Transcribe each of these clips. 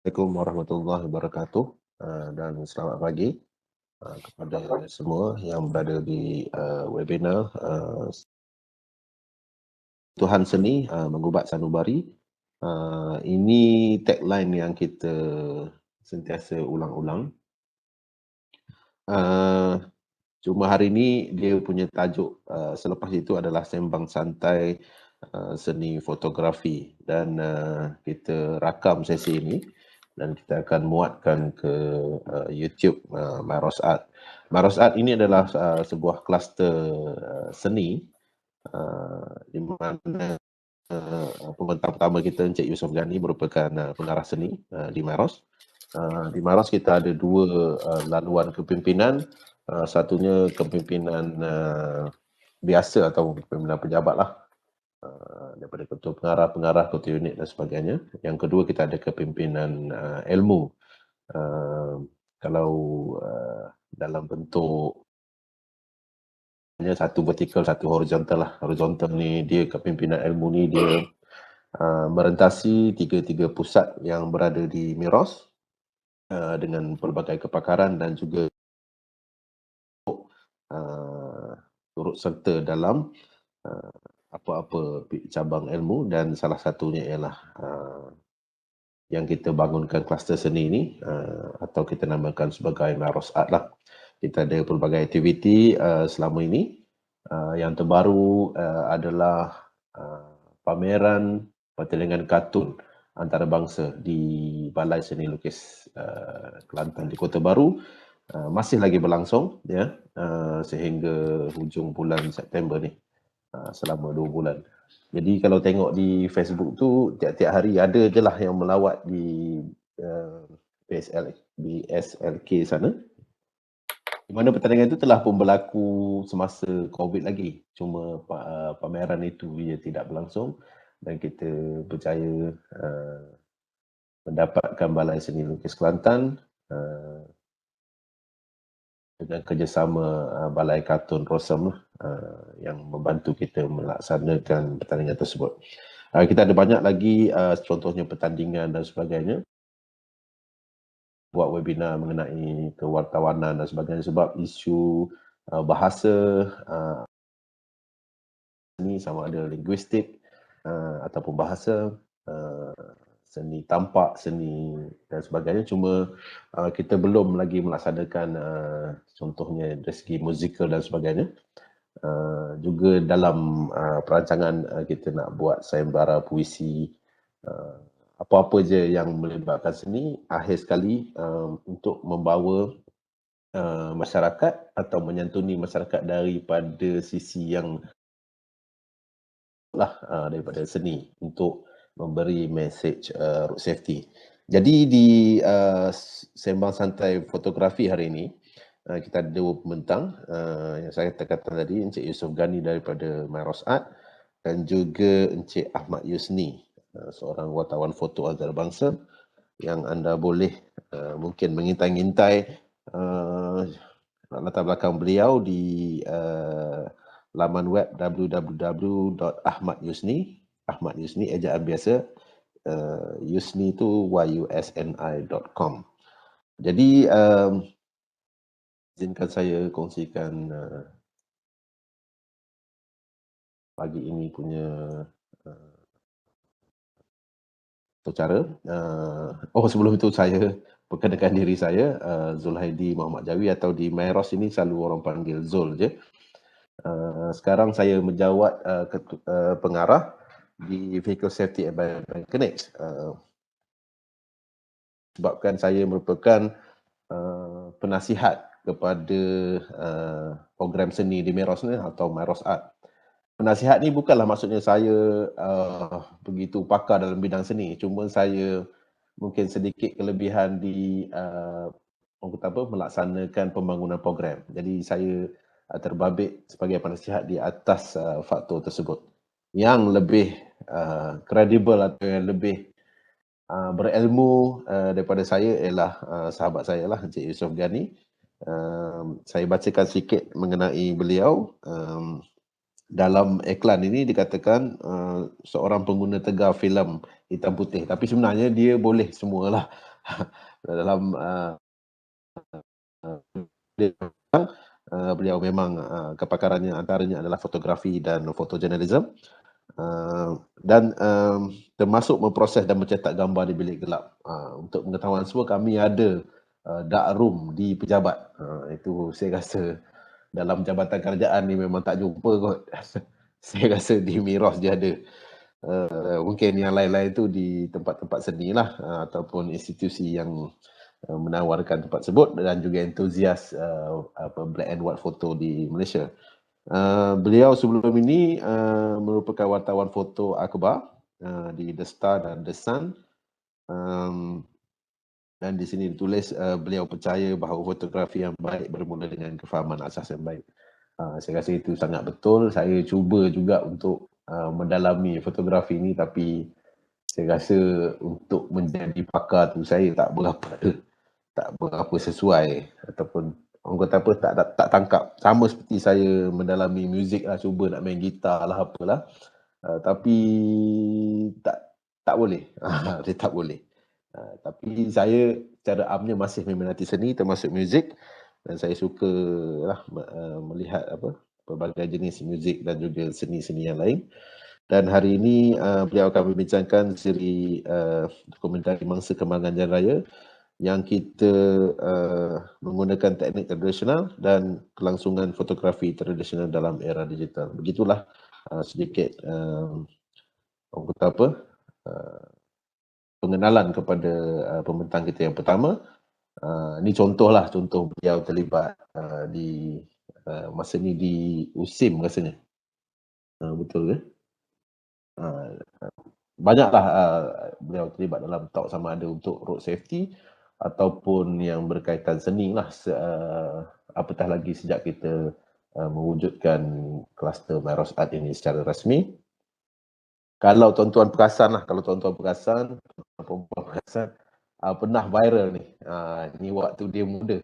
Assalamualaikum warahmatullahi wabarakatuh dan selamat pagi kepada semua yang berada di webinar Tuhan Seni Mengubat Sanubari. Ini tagline yang kita sentiasa ulang-ulang. Cuma hari ini dia punya tajuk selepas itu adalah Sembang Santai Seni Fotografi, dan kita rakam sesi ini dan kita akan muatkan ke YouTube Maros Art. Maros Art ini adalah sebuah kluster seni di mana pembentang pertama kita Encik Yusof Ghani merupakan pengarah seni di Maros. Di Maros kita ada dua laluan kepimpinan. Satunya kepimpinan biasa atau kepimpinan pejabat lah, daripada ketua pengarah, ketua unit dan sebagainya. Yang kedua kita ada kepimpinan ilmu. Kalau dalam bentuk satu vertikal, satu horizontal lah. Horizontal ni dia kepimpinan ilmu ni dia merentasi tiga-tiga pusat yang berada di Miros dengan pelbagai kepakaran dan juga turut serta dalam apa-apa cabang ilmu, dan salah satunya ialah yang kita bangunkan kluster seni ini atau kita namakan sebagai Maros Art lah. Kita ada pelbagai aktiviti selama ini. Yang terbaru adalah pameran pertelingan kartun antarabangsa di Balai Seni Lukis Kelantan di Kota Baru. Masih lagi berlangsung ya, sehingga hujung bulan September ni, selama 2 bulan. Jadi kalau tengok di Facebook tu tiap-tiap hari ada je lah yang melawat di BSLK sana, di mana pertandingan itu telah pun berlaku semasa COVID lagi. Cuma pameran itu ia tidak berlangsung dan kita berjaya mendapatkan Balai Seni Lukis Kelantan dengan kerjasama Balai Kartun Rosam yang membantu kita melaksanakan pertandingan tersebut. Kita ada banyak lagi contohnya pertandingan dan sebagainya. Buat webinar mengenai kewartawanan dan sebagainya sebab isu bahasa ni sama ada linguistik ataupun bahasa, seni tampak, seni dan sebagainya. Cuma kita belum lagi melaksanakan contohnya dari segi musikal dan sebagainya. Juga dalam perancangan kita nak buat sayembara puisi, apa-apa je yang melibatkan seni, akhir sekali untuk membawa masyarakat atau menyantuni masyarakat daripada sisi yang lah daripada seni untuk memberi mesej road safety. Jadi di sembang santai fotografi hari ini kita ada dua pembentang yang saya katakan tadi, Encik Yusof Ghani daripada Maros Art dan juga Encik Ahmad Yusni, seorang wartawan foto antarabangsa yang anda boleh mungkin mengintai-ngintai latar belakang beliau di laman web www.ahmadyusni. Ahmad Yusni ejaan biasa, Yusni tu yusni.com. Jadi izinkan saya kongsikan pagi ini punya cara. Sebelum itu saya perkenalkan diri saya, Zulhaidi Muhammad Jawi, atau di Mairos ini selalu orang panggil Zul je. Sekarang saya menjawat pengarah di Vehicle Safety and Biomechanics. Sebabkan saya merupakan penasihat kepada program seni di Meros ni atau Maros Art. Penasihat ni bukanlah maksudnya saya begitu pakar dalam bidang seni, cuma saya mungkin sedikit kelebihan di melaksanakan pembangunan program. Jadi saya terbabit sebagai penasihat di atas faktor tersebut. Yang lebih kredibel atau yang lebih berilmu daripada saya ialah sahabat saya lah, Encik Yusof Ghani. Saya bacakan sikit mengenai beliau. Dalam iklan ini dikatakan seorang pengguna tegar filem hitam putih, tapi sebenarnya dia boleh semualah. dalam beliau memang kepakarannya antaranya adalah fotografi dan fotojournalism. Dan termasuk memproses dan mencetak gambar di bilik gelap. Untuk pengetahuan semua, kami ada dark room di pejabat. Itu saya rasa dalam jabatan kerajaan ni memang tak jumpa kot. Saya rasa di Miros dia ada. Mungkin yang lain-lain tu di tempat-tempat seni lah, ataupun institusi yang menawarkan tempat tersebut, dan juga entusias black and white foto di Malaysia. Beliau sebelum ini merupakan wartawan foto akhbar di The Star dan The Sun. Dan di sini ditulis beliau percaya bahawa fotografi yang baik bermula dengan kefahaman asas yang baik. Saya rasa itu sangat betul. Saya cuba juga untuk mendalami fotografi ini, tapi saya rasa untuk menjadi pakar tu saya tak berapa sesuai, ataupun orang kata apa, tak tangkap. Sama seperti saya mendalami muzik lah, cuba nak main gitar lah apalah, tapi tak boleh. Saya tak boleh. Tapi saya secara amnya masih meminati seni termasuk muzik, dan saya suka lah melihat pelbagai jenis muzik dan juga seni-seni yang lain. Dan hari ini beliau akan membincangkan siri dokumentari Mangsa Kembangan Jalan Raya yang kita menggunakan teknik tradisional dan kelangsungan fotografi tradisional dalam era digital. Begitulah sedikit orang kata apa, pengenalan kepada pembentang kita yang pertama. Ini contoh beliau terlibat di masa ni di USIM rasanya. Betul ke? Banyaklah beliau terlibat dalam talk, sama ada untuk road safety ataupun yang berkaitan seni lah, apatah lagi sejak kita mewujudkan kluster Miros Art ini secara rasmi. Kalau tuan-tuan perasan, perempuan perasan, pernah viral ni. Ni waktu dia muda.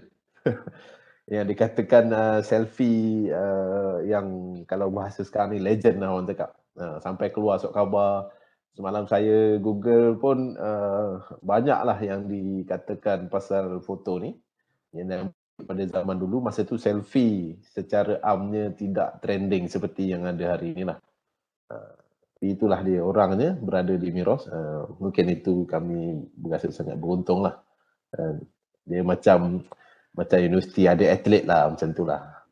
Yang dikatakan selfie yang kalau bahasa sekarang ni legend lah orang cakap. Sampai keluar surat khabar. Semalam saya Google pun banyaklah yang dikatakan pasal foto ni. Yang pada zaman dulu, masa tu selfie secara amnya tidak trending seperti yang ada hari ni lah. Itulah dia orangnya berada di Miros. Mungkin itu kami berasa sangat beruntung lah. Dia macam universiti ada atlet lah, macam tu lah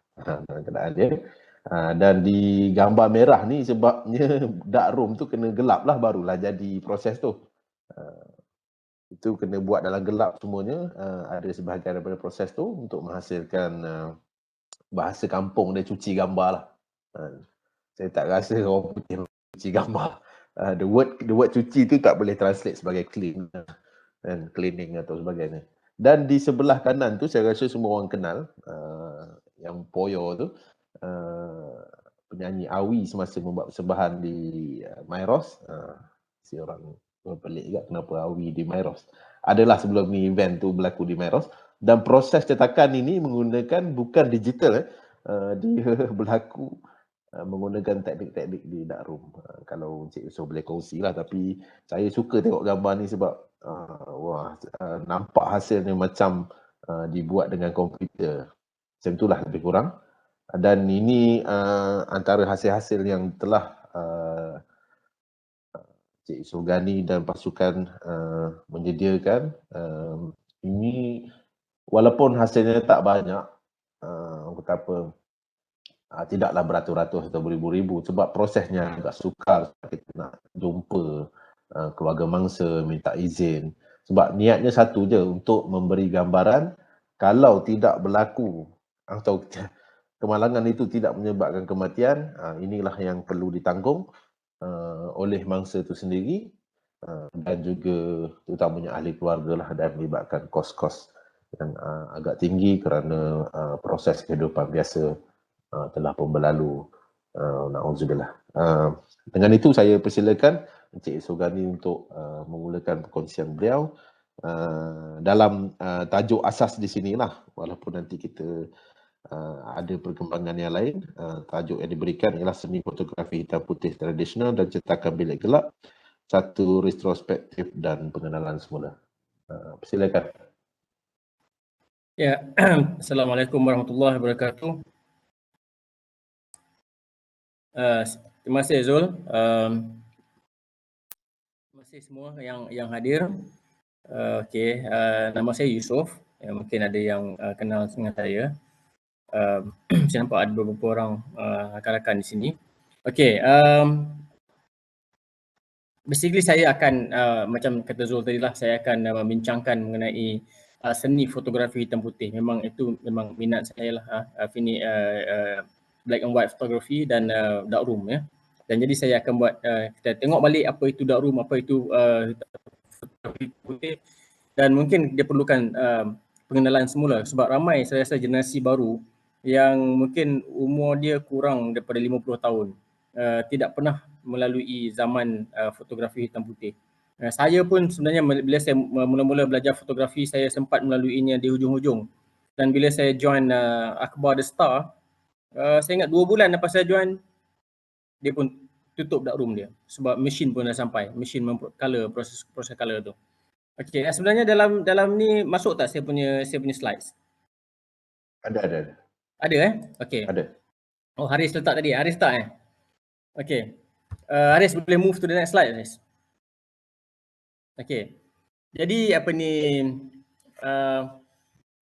keadaan dia. Dan di gambar merah ni sebabnya dark room tu kena gelap lah, barulah jadi proses tu. Itu kena buat dalam gelap semuanya. Ada sebahagian daripada proses tu untuk menghasilkan bahasa kampung dia cuci gambar lah. Saya tak rasa orang putih cuci gambar. The word cuci tu tak boleh translate sebagai clean dan cleaning atau sebagainya. Dan di sebelah kanan tu saya rasa semua orang kenal, yang Poyo tu, penyanyi Awi semasa membuat persembahan di Miros. Si orang pelik juga kenapa Awi di Miros. Adalah sebelum ni event tu berlaku di Miros, dan proses cetakan ini menggunakan bukan digital, dia berlaku menggunakan teknik-teknik di dark room. Kalau Encik Yusof boleh kongsi lah, tapi saya suka tengok gambar ni sebab nampak hasilnya macam dibuat dengan komputer. Macam itulah lebih kurang. Dan ini antara hasil-hasil yang telah Encik Yusof Ghani dan pasukan menyediakan. Ini walaupun hasilnya tak banyak, orang kata apa, tidaklah beratus-ratus atau beribu-ribu, sebab prosesnya agak sukar. Kita nak jumpa keluarga mangsa, minta izin. Sebab niatnya satu je, untuk memberi gambaran kalau tidak berlaku atau kemalangan itu tidak menyebabkan kematian, inilah yang perlu ditanggung oleh mangsa itu sendiri, dan juga terutamanya ahli keluarga lah, dan melibatkan kos-kos yang agak tinggi kerana proses kehidupan biasa telah pun berlalu. Na'udzubillah. Dengan itu saya persilakan Encik Yusof Ghani untuk memulakan perkongsian beliau dalam tajuk asas di sinilah, walaupun nanti kita ada perkembangan yang lain. Tajuk yang diberikan ialah seni fotografi hitam putih tradisional dan cetakan bilik gelap, satu retrospektif dan pengenalan semula. Silakan. Ya, Assalamualaikum warahmatullahi wabarakatuh. Terima kasih Zul. Terima kasih semua yang hadir. Nama saya Yusof. Mungkin ada yang kenal dengan saya. Saya nampak ada beberapa orang rakan-rakan di sini. Basically saya akan macam kata Zul tadi lah, saya akan membincangkan mengenai seni fotografi hitam putih. Memang itu memang minat saya lah, black and white photography dan darkroom ya. Dan jadi saya akan buat kita tengok balik apa itu darkroom, apa itu fotografi hitam putih, dan mungkin dia perlukan pengenalan semula sebab ramai saya rasa generasi baru yang mungkin umur dia kurang daripada 50 tahun tidak pernah melalui zaman fotografi hitam putih. Saya pun sebenarnya bila saya mula-mula belajar fotografi, saya sempat melaluinya di hujung-hujung. Dan bila saya join Akhbar The Star, saya ingat 2 bulan lepas saya join, dia pun tutup darkroom dia sebab mesin pun dah sampai, mesin color, proses color tu. Okey, sebenarnya dalam ni masuk tak saya punya slides? Ada. Ada Okey. Ada. Oh, Haris letak tadi. Haris tak Okey. Haris boleh move to the next slide, Haris. Okey. Jadi apa ni,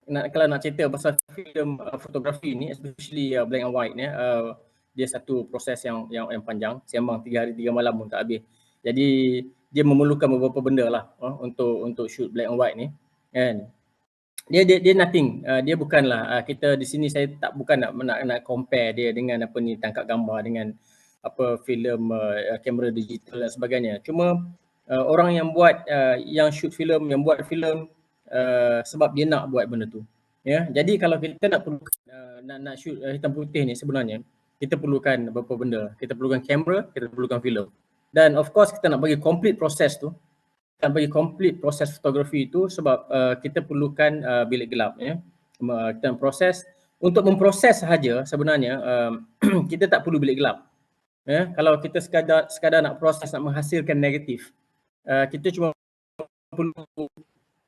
kalau nak cerita pasal filem fotografi ni, especially black and white ni, dia satu proses yang panjang, sembang 3 hari 3 malam pun tak habis. Jadi dia memerlukan beberapa benda lah untuk shoot black and white ni kan. Dia nothing, dia bukanlah kita di sini, saya bukan nak compare dia dengan apa ni, tangkap gambar dengan apa filem kamera digital dan sebagainya. Cuma orang yang buat yang shoot filem, yang buat filem sebab dia nak buat benda tu. Ya, jadi kalau kita nak nak shoot hitam putih ni, sebenarnya kita perlukan beberapa benda. Kita perlukan kamera, kita perlukan filem. Dan of course kita nak bagi complete proses tu, kita bagi complete proses fotografi itu sebab kita perlukan bilik gelap ya. Kita proses, untuk memproses sahaja sebenarnya kita tak perlu bilik gelap. Ya, kalau kita sekadar nak proses, nak menghasilkan negatif, kita cuma perlu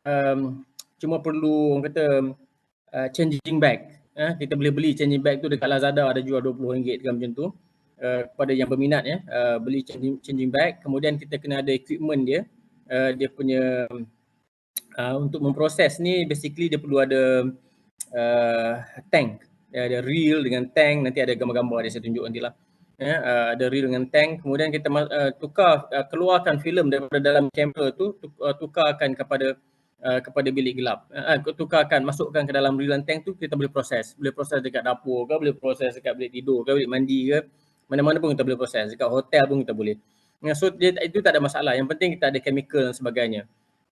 orang kata changing bag. Kita boleh beli changing bag tu dekat Lazada, ada jual RM20 ke macam tu. Kepada yang berminat ya, beli changing bag. Kemudian kita kena ada equipment dia. Dia punya untuk memproses ni basically dia perlu ada tank. Dia ada reel dengan tank, nanti ada gambar-gambar dia saya tunjuk nantilah. Ada reel dengan tank, kemudian kita keluarkan filem daripada dalam kamera tu, tukarkan kepada bilik gelap. Tukarkan, masukkan ke dalam reel dan tank tu, kita boleh proses dekat dapur ke, boleh proses dekat bilik tidur ke, bilik mandi ke, mana-mana pun kita boleh proses, dekat hotel pun kita boleh. So itu tak ada masalah, yang penting kita ada chemical dan sebagainya.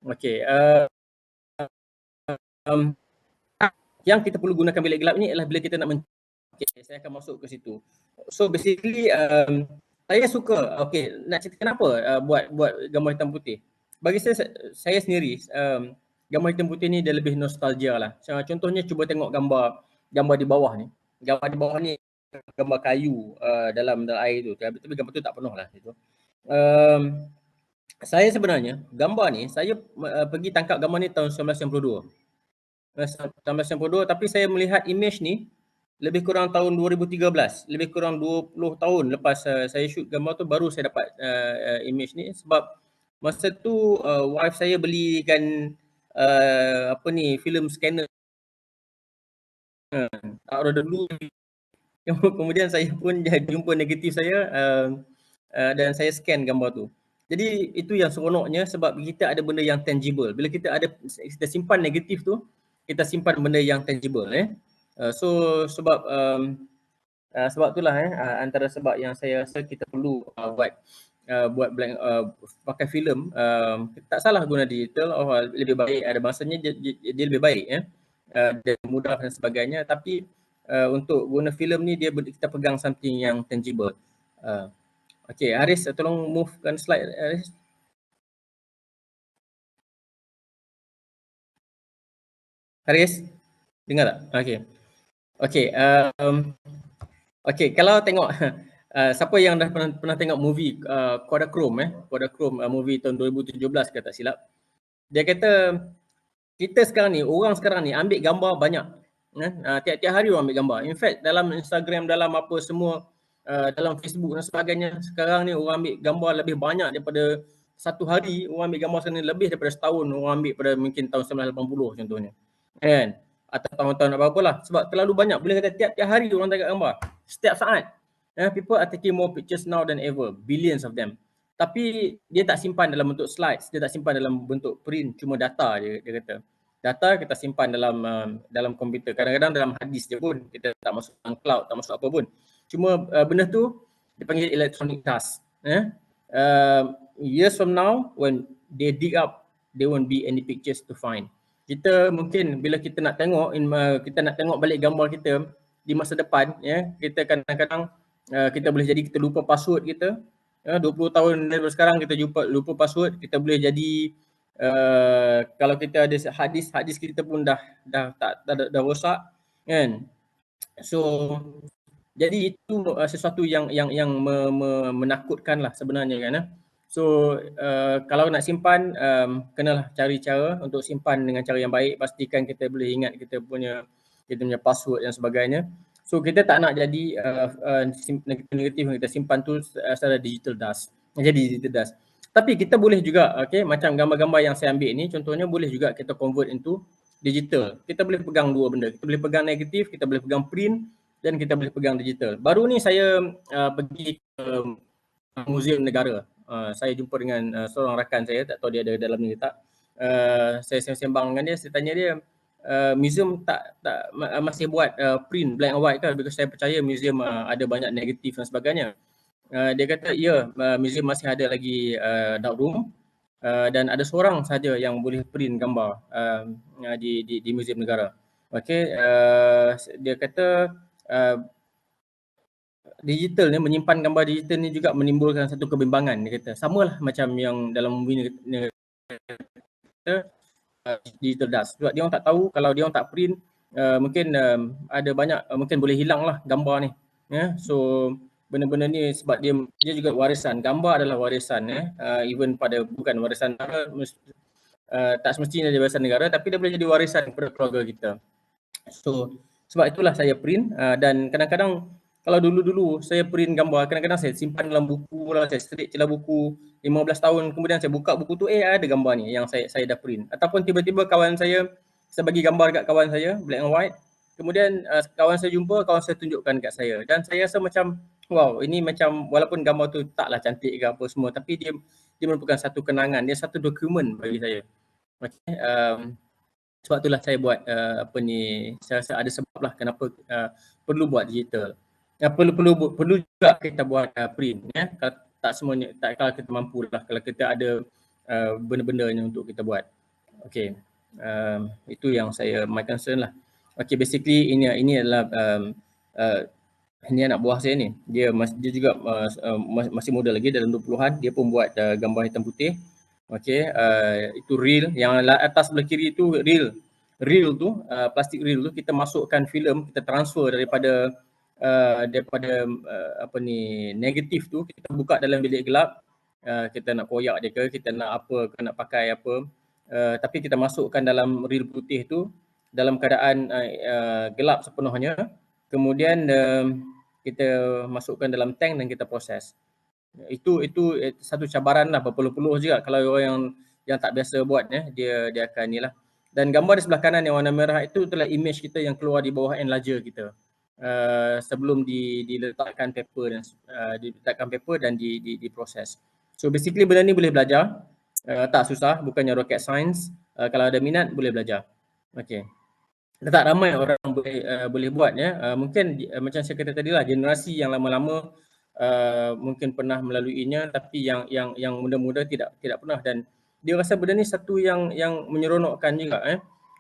Okey, yang kita perlu gunakan bilik gelap ni adalah bila kita nak saya akan masuk ke situ. So basically saya suka, nak cerita kenapa buat gambar hitam putih. Bagi saya sendiri, gambar hitam putih ni dia lebih nostalgia lah. Contohnya cuba tengok gambar di bawah ni. Gambar di bawah ni gambar kayu dalam air tu. Tapi gambar tu tak penuh lah itu. Saya sebenarnya gambar ni, saya pergi tangkap gambar ni tahun 1992. 1992, tapi saya melihat image ni lebih kurang tahun 2013, lebih kurang 20 tahun lepas saya shoot gambar tu baru saya dapat image ni, sebab masa tu wife saya belikan film scanner out of the blue. Kemudian saya pun jumpa negatif saya dan saya scan gambar tu. Jadi itu yang seronoknya, sebab kita ada benda yang tangible. Bila kita simpan negatif tu, kita simpan benda yang tangible so sebab itulah antara sebab yang saya rasa kita perlu buat pakai filem. Tak salah guna digital, lebih baik, ada masanya dia lebih baik dia mudah dan sebagainya, tapi untuk guna filem ni kita pegang something yang tangible. Okey, Haris tolong movekan slide Haris. Haris, dengar tak? Okey, kalau tengok siapa yang dah pernah tengok movie Kodachrome Kodachrome movie tahun 2017 kalau tak silap. Dia kata kita sekarang ni, orang sekarang ni ambil gambar banyak. Tiap-tiap hari orang ambil gambar. In fact dalam Instagram, dalam apa semua, dalam Facebook dan sebagainya, sekarang ni orang ambil gambar lebih banyak daripada satu hari orang ambil gambar sekarang ni lebih daripada setahun orang ambil pada mungkin tahun 1980 contohnya. Kan? Atau tahun-tahun apa-apalah. Sebab terlalu banyak. Boleh kata tiap-tiap hari orang tengok gambar. Setiap saat. People are taking more pictures now than ever. Billions of them. Tapi dia tak simpan dalam bentuk slides, dia tak simpan dalam bentuk print, cuma data dia kata. Data kita simpan dalam komputer. Kadang-kadang dalam hard disk je pun, kita tak masuk dalam cloud, tak masuk apa pun. Cuma benda tu dipanggil electronic dust. Years from now, when they dig up, there won't be any pictures to find. Kita mungkin bila kita nak tengok balik gambar kita di masa depan, kita kadang-kadang kita boleh jadi kita lupa password kita. 20 tahun dari sekarang kita lupa password, kita boleh jadi kalau kita ada hard disk kita pun dah rosak kan. So jadi itu sesuatu yang menakutkan lah sebenarnya kan. So kalau nak simpan, kenalah cari cara untuk simpan dengan cara yang baik, pastikan kita boleh ingat kita punya password dan sebagainya. So kita tak nak jadi negatif yang kita simpan tu secara digital dust. Jadi digital dust. Tapi kita boleh juga, macam gambar-gambar yang saya ambil ni, contohnya boleh juga kita convert into digital. Kita boleh pegang dua benda. Kita boleh pegang negatif, kita boleh pegang print dan kita boleh pegang digital. Baru ni saya pergi ke Museum Negara. Saya jumpa dengan seorang rakan saya, tak tahu dia ada dalam ni tak. Saya sembang dengan dia, saya tanya dia, museum tak masih buat print black and white ke? Because saya percaya museum ada banyak negatif dan sebagainya. Dia kata ya, museum masih ada lagi dark room dan ada seorang saja yang boleh print gambar di Museum Negara. Dia kata digital ni, menyimpan gambar digital ni juga menimbulkan satu kebimbangan. Dia kata samalah macam yang dalam movie ni digital dust. Sebab dia orang tak tahu, kalau dia orang tak print, mungkin ada banyak, mungkin boleh hilang lah gambar ni. So benda-benda ni sebab dia juga warisan. Gambar adalah warisan, even pada bukan warisan negara, tak semestinya dia warisan negara, tapi dia boleh jadi warisan kepada keluarga kita. So sebab itulah saya print, dan kadang-kadang kalau dulu-dulu saya print gambar, kadang-kadang saya simpan dalam buku lah, saya straight je lah buku. 15 tahun kemudian saya buka buku tu, ada gambar ni yang saya dah print. Ataupun tiba-tiba kawan saya bagi gambar dekat kawan saya, black and white. Kemudian kawan saya jumpa, kawan saya tunjukkan dekat saya. Dan saya rasa macam, wow, ini macam walaupun gambar tu taklah cantik ke apa semua, tapi dia merupakan satu kenangan, dia satu dokumen bagi saya. Sebab itulah saya buat saya rasa ada sebab lah kenapa perlu buat digital. Perlu juga kita buat print, kalau tak semuanya, kalau kita mampu lah, kalau kita ada benda-benda untuk kita buat. Itu yang my concern lah. Basically ini adalah ini anak buah saya ni, dia juga masih muda lagi, dalam 20-an, dia pun buat gambar hitam putih. Itu reel, yang atas sebelah kiri itu reel tu, plastik reel tu kita masukkan filem, kita transfer daripada negatif tu, kita buka dalam bilik gelap, kita nak koyak dia ke, kita nak apa ke, nak pakai apa, tapi kita masukkan dalam reel putih tu dalam keadaan gelap sepenuhnya, kemudian kita masukkan dalam tank dan kita proses. Itu satu cabaran lah, berpeluh-peluh juga kalau orang yang tak biasa buat, dia akan ni lah. Dan gambar di sebelah kanan yang warna merah itu adalah image kita yang keluar di bawah enlarger kita sebelum diletakkan paper dan diproses. So basically benda ni boleh belajar, tak susah, bukannya rocket science. Kalau ada minat boleh belajar. Tak ramai orang boleh buat, mungkin macam saya kata tadi lah, generasi yang lama-lama mungkin pernah melaluinya, tapi yang muda-muda tidak pernah. Dan dia rasa benda ni satu yang menyeronokkan juga,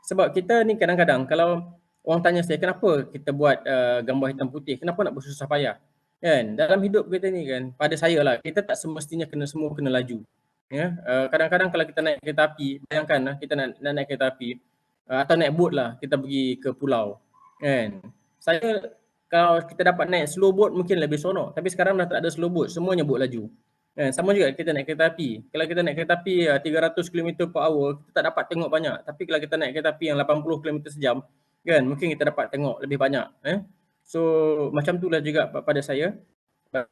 sebab kita ni kadang-kadang kalau orang tanya saya kenapa kita buat gambar hitam putih, kenapa nak bersusah payah, kan? Dalam hidup kita ni kan, pada saya lah, kita tak semestinya semua kena laju. Kadang-kadang kalau kita naik kereta api, bayangkan kita nak naik kereta api atau naik boat lah, kita pergi ke pulau, kan? Saya kalau kita dapat naik slow boat mungkin lebih seronok, tapi sekarang dah tak ada slow boat, semuanya boat laju. Sama juga kita naik kereta api. Kalau kita naik kereta api 300 km/h, kita tak dapat tengok banyak. Tapi kalau kita naik kereta api yang 80 km sejam, kan mungkin kita dapat tengok lebih banyak. So macam itulah juga pada saya.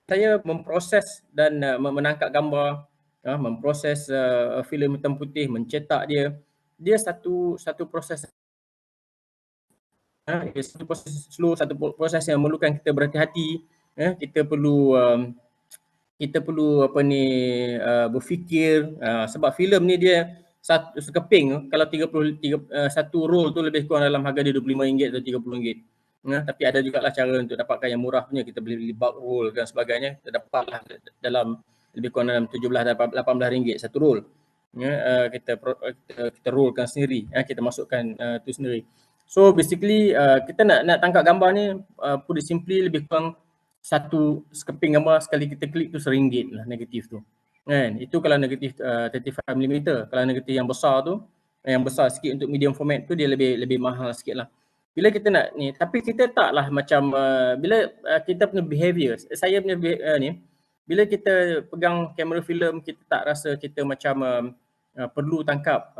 Saya memproses dan menangkap gambar, memproses filem hitam putih, mencetak dia. Dia satu proses, satu proses yang memerlukan kita berhati-hati. Kita perlu berfikir, sebab filem ni dia satu sekeping kalau 30 satu roll tu lebih kurang dalam harga dia RM25 atau RM30. Tapi ada juga lah cara untuk dapatkan yang murah punya, kita beli bulk roll dan sebagainya, kita dapatlah dalam lebih kurang dalam RM17-18 satu roll. Kita rollkan sendiri, kita masukkan tu sendiri. So basically kita nak tangkap gambar ni, put it simply, lebih kurang satu sekeping gambar sekali kita klik tu RM1 lah negatif tu. Kan? Itu kalau negatif 35mm. Kalau negatif yang besar tu, yang besar sikit untuk medium format tu, dia lebih mahal sikit lah. Bila kita nak ni, tapi kita taklah macam bila kita punya behavior, saya punya bila kita pegang kamera filem, kita tak rasa kita macam perlu tangkap,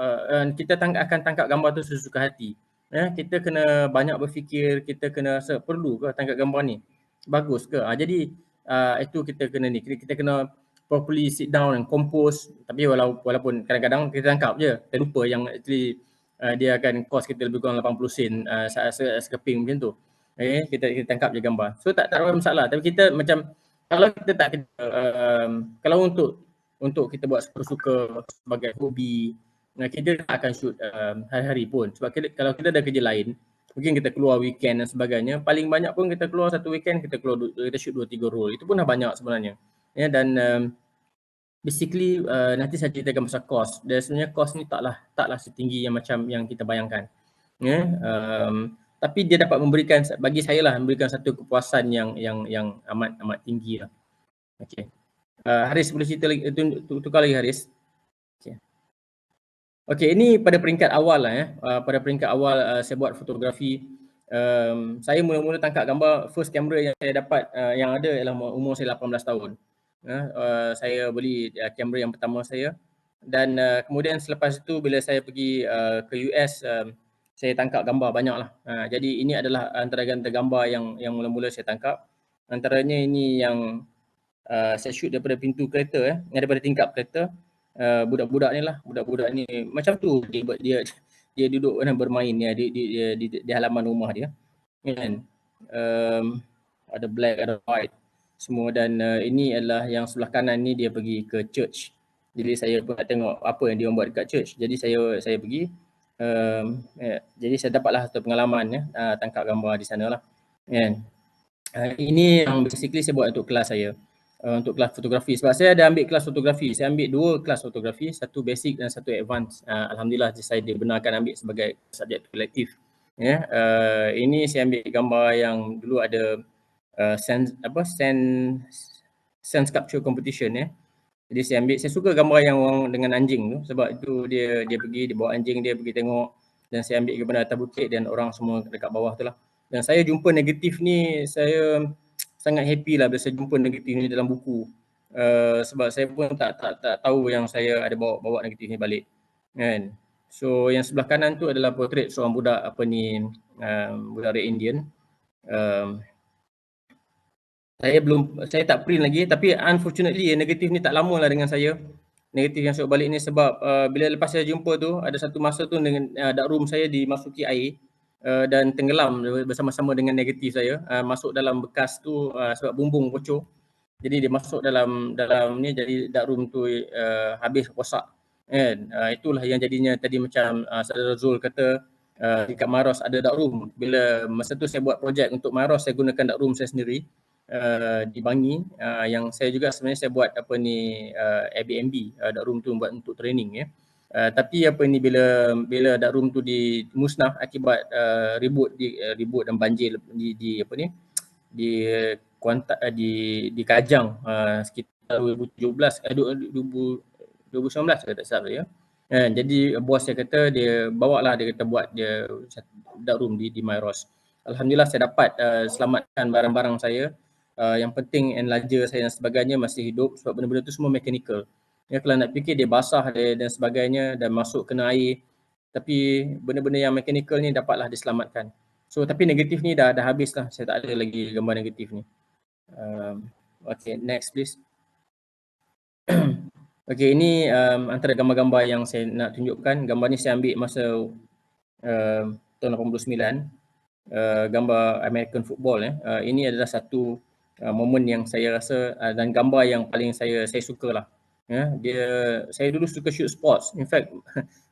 kita akan tangkap gambar tu sesuka hati. Kita kena banyak berfikir, kita kena rasa perlu ke tangkap gambar ni, bagus ke. Jadi itu kita kena kita kena properly sit down and compose. Tapi walaupun kadang-kadang kita tangkap je, kita lupa yang actually dia akan cost kita lebih kurang 80 sen sekeping macam tu. Kita tangkap je gambar. So tak ada masalah. Tapi kita macam, kalau kita tak kalau untuk kita buat suka-suka sebagai hobi, kita tak akan shoot hari-hari pun. Sebab kalau kita ada kerja lain, mungkin kita keluar weekend dan sebagainya, paling banyak pun kita keluar satu weekend, kita shoot 2-3 roll. Itu pun dah banyak sebenarnya. Dan basically nanti saya ceritakan pasal cost. Dan sebenarnya cost ni taklah setinggi yang macam yang kita bayangkan. Tapi dia dapat memberikan, bagi saya lah, memberikan satu kepuasan yang amat tinggi lah. Okey. Haris boleh cerita lagi, tukar lagi Haris. Okey, ini pada peringkat awal lah pada peringkat awal saya buat fotografi. Saya mula-mula tangkap gambar, first kamera yang saya dapat yang ada ialah umur saya 18 tahun. Saya beli kamera yang pertama saya, dan kemudian selepas itu bila saya pergi ke US, saya tangkap gambar banyak lah. Jadi ini adalah antara gambar yang mula-mula saya tangkap. Antaranya ini yang saya shoot daripada pintu kereta, daripada tingkap kereta. Budak-budak ni lah, budak-budak ni macam tu, dia duduk bermain di halaman rumah dia, kan. Ada black, ada white semua, dan ini adalah yang sebelah kanan ni dia pergi ke church. Jadi saya pun nak tengok apa yang dia buat dekat church. Jadi saya pergi, jadi saya dapatlah satu pengalaman tangkap gambar di sana lah, kan. Ini yang basically saya buat untuk kelas saya, untuk kelas fotografi. Sebab saya ada ambil kelas fotografi. Saya ambil 2 kelas fotografi, satu basic dan satu advance. Alhamdulillah saya dibenarkan ambil sebagai subjek kolektif. Ini saya ambil gambar yang dulu ada sand sculpture competition. Jadi saya suka gambar yang orang dengan anjing tu, sebab itu dia pergi, dia bawa anjing dia pergi tengok, dan saya ambil gambar atas bukit dan orang semua dekat bawah tu lah. Dan saya jumpa negatif ni, saya sangat happy lah bila saya jumpa negatif ni dalam buku. Sebab saya pun tak tahu yang saya ada bawa negatif ni balik, kan. So yang sebelah kanan tu adalah portrait seorang budak budak Red Indian. Saya tak print lagi, tapi unfortunately negatif ni tak lama lah dengan saya. Negatif yang saya balik ni sebab bila lepas saya jumpa tu, ada satu masa tu dengan darkroom saya dimasuki air dan tenggelam bersama-sama dengan negatif saya, masuk dalam bekas tu sebab bumbung bocor. Jadi dia masuk dalam ni, jadi darkroom tu habis rosak, kan. Itulah yang jadinya tadi macam Saudara Zul kata, dekat Maros ada darkroom. Bila masa tu saya buat projek untuk Maros, saya gunakan darkroom saya sendiri di Bangi, yang saya juga sebenarnya saya buat Airbnb darkroom tu buat untuk training, tapi bila darkroom tu dimusnah akibat ribut dan banjir di Kajang sekitar 2019 saya tak salah ya. Jadi bos saya kata dia buat darkroom di Maros. Alhamdulillah saya dapat selamatkan barang-barang saya. yang penting enlarger saya dan sebagainya masih hidup sebab benda-benda tu semua mechanical. Ya, kalau nak fikir dia basah dia dan sebagainya dan masuk kena air, tapi benda-benda yang mechanical ni dapatlah diselamatkan. So tapi negatif ni dah habis lah, saya tak ada lagi gambar negatif ni. Okay, next please. Okay, ini antara gambar-gambar yang saya nak tunjukkan. Gambar ni saya ambil masa tahun 89, gambar American football. Ini adalah satu momen yang saya rasa dan gambar yang paling saya suka lah. Saya dulu suka shoot sports. In fact,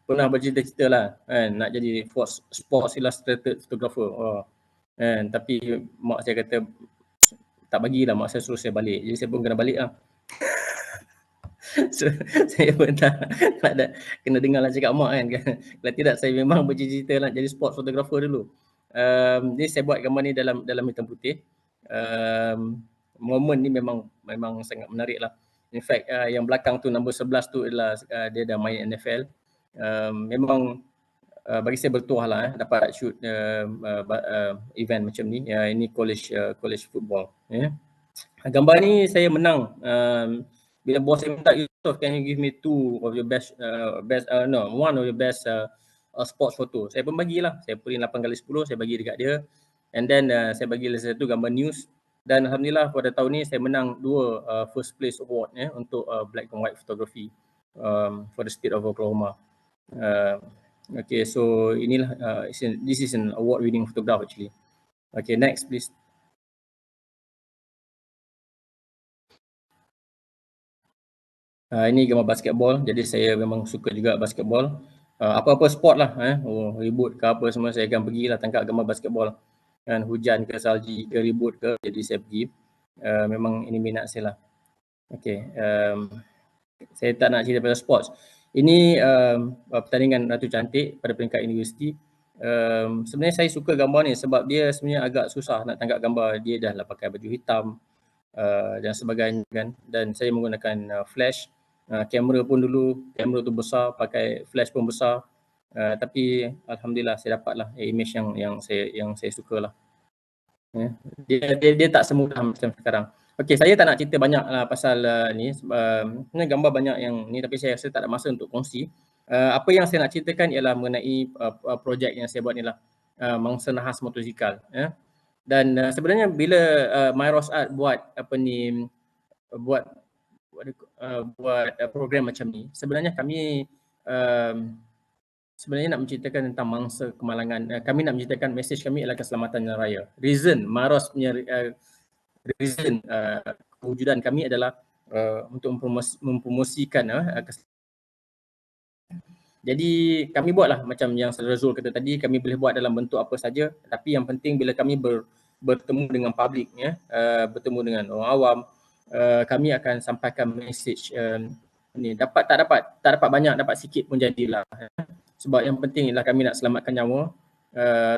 pernah bercita-cita lah nak jadi sports illustrated photographer. Tapi mak saya kata tak bagilah, mak saya suruh saya balik. Jadi saya pun kena balik lah. So, saya pun tak ada kena dengar lah cakap mak kan. Kalau tidak saya memang bercita-cita nak jadi sport photographer dulu. Jadi saya buat gambar ni dalam hitam putih. Momen ni memang sangat menarik lah. In fact yang belakang tu nombor 11 tu adalah dia dah main NFL. Memang bagi saya bertuah lah dapat shoot event macam ni. Ini college football. Gambar ni saya menang. Bila bos saya minta, Yusof, can you give me one of your best sports photo. Saya pun bagilah. Saya print 8x10, saya bagi dekat dia. And then saya bagi satu gambar news. Dan alhamdulillah pada tahun ni saya menang 2 first place award untuk black and white photography for the state of Oklahoma. Okay, so inilah this is an award winning photograph actually. Okay, next please. Ini gambar basketball. Jadi saya memang suka juga basketball. Apa-apa sport lah. Ribut ke apa semua saya akan pergilah tangkap gambar basketball. Hujan ke salji ke ribut ke, jadi saya pergi. Memang ini minat saya lah. Okay. Saya tak nak cerita pasal sports. Ini pertandingan Ratu Cantik pada peringkat universiti. Sebenarnya saya suka gambar ni sebab dia sebenarnya agak susah nak tangkap gambar. Dia dah lah pakai baju hitam dan sebagainya kan. Dan saya menggunakan flash. Kamera pun dulu, kamera tu besar, pakai flash pun besar. Tapi alhamdulillah saya dapatlah image yang saya sukalah. Dia tak semudah macam sekarang. Okey, saya tak nak cerita banyak pasal ni. Sebenarnya gambar banyak yang ni tapi saya rasa tak ada masa untuk kongsi. Apa yang saya nak ceritakan ialah mengenai projek yang saya buat ni lah. Mangsa nahas motosikal. Dan sebenarnya bila Myros Art buat program macam ni, sebenarnya kami sebenarnya nak menceritakan tentang mangsa kemalangan. Kami nak menceritakan mesej kami ialah keselamatan jalan raya. Reason Myros punya reason kewujudan kami adalah untuk mempromosikan jadi kami buatlah macam yang Saudara Zul kata tadi, kami boleh buat dalam bentuk apa saja, tapi yang penting bila kami bertemu dengan publik, bertemu dengan orang awam, kami akan sampaikan mesej ni. Tak dapat banyak, dapat sikit pun jadilah. Sebab yang penting ialah kami nak selamatkan nyawa.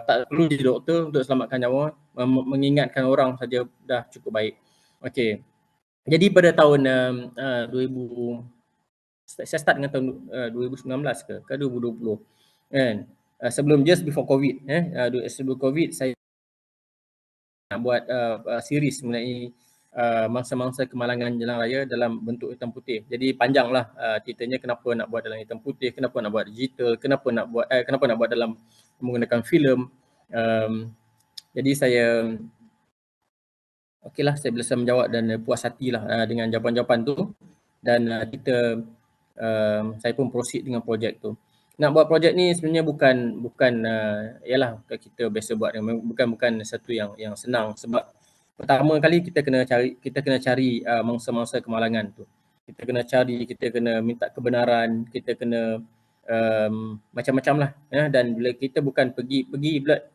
Tak perlu jadi doktor untuk selamatkan nyawa, mengingatkan orang saja dah cukup baik. Okey. Jadi pada tahun 2000, saya start dengan tahun 2019 ke 2020 kan. Sebelum just before COVID, sebelum COVID saya nak buat series mengenai mangsa-mangsa kemalangan jalan raya dalam bentuk hitam putih. Jadi panjanglah ceritanya kenapa nak buat dalam hitam putih, kenapa nak buat digital, kenapa nak buat dalam menggunakan filem. Jadi saya okeylah, saya bisa menjawab dan puas hatilah dengan jawapan-jawapan tu. Dan saya pun proceed dengan projek tu. Nak buat projek ni sebenarnya bukan ialah kita biasa buat, bukan satu yang senang sebab pertama kali kita kena cari mangsa-mangsa kemalangan tu. Kita kena minta kebenaran, kita kena macam-macam lah dan bila kita bukan pergi pula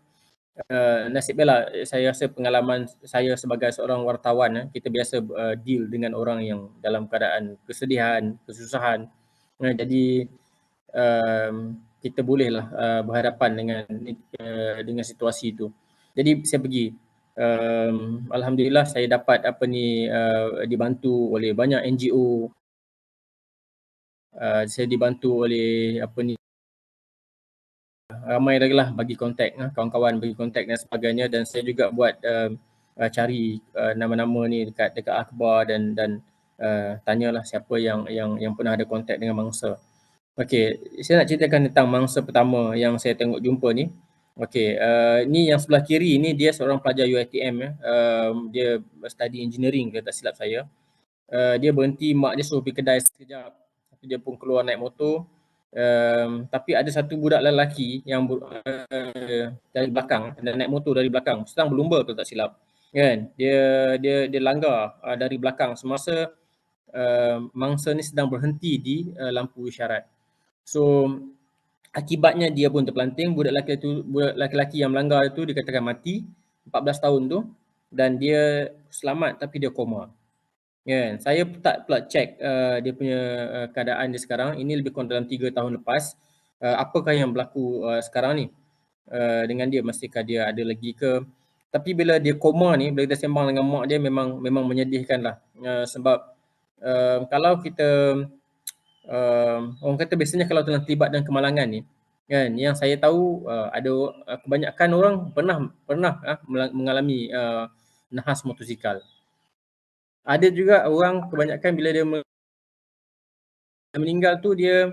nasib lah, saya rasa pengalaman saya sebagai seorang wartawan, kita biasa deal dengan orang yang dalam keadaan kesedihan, kesusahan. Jadi kita bolehlah berhadapan dengan situasi itu. Jadi saya pergi. Alhamdulillah saya dapat dibantu oleh banyak NGO. Saya dibantu oleh ramai lagi lah bagi kontak, kawan-kawan bagi kontak dan sebagainya. Dan saya juga buat cari nama-nama ni dekat akhbar dan tanyalah siapa yang pernah ada kontak dengan mangsa. Okey, saya nak ceritakan tentang mangsa pertama yang saya tengok jumpa ni. Okey, ni yang sebelah kiri ni dia seorang pelajar UiTM ya. Dia study engineering kalau tak silap saya. Dia berhenti, mak dia suruh pergi kedai sekejap. Tapi dia pun keluar naik motor. Tapi ada satu budak lelaki yang dari belakang, dan naik motor dari belakang, sedang berlumba kalau tak silap. Kan? Dia langgar dari belakang semasa mangsa ni sedang berhenti di lampu isyarat. So akibatnya dia pun terpelanting. Budak lelaki yang melanggar itu dikatakan mati, 14 tahun tu, dan dia selamat tapi dia koma. Kan? Saya tak pula check dia punya keadaan dia sekarang. Ini lebih kurang dalam 3 tahun lepas. Apakah yang berlaku sekarang ni dengan dia? Masihkah dia ada lagi ke? Tapi bila dia koma ni, bila kita sembang dengan mak dia, memang menyedihkan lah. Sebab kalau kita orang kata biasanya kalau telah terlibat dalam kemalangan ni, kan, yang saya tahu ada kebanyakan orang pernah mengalami nahas motosikal. Ada juga orang kebanyakan bila dia meninggal tu dia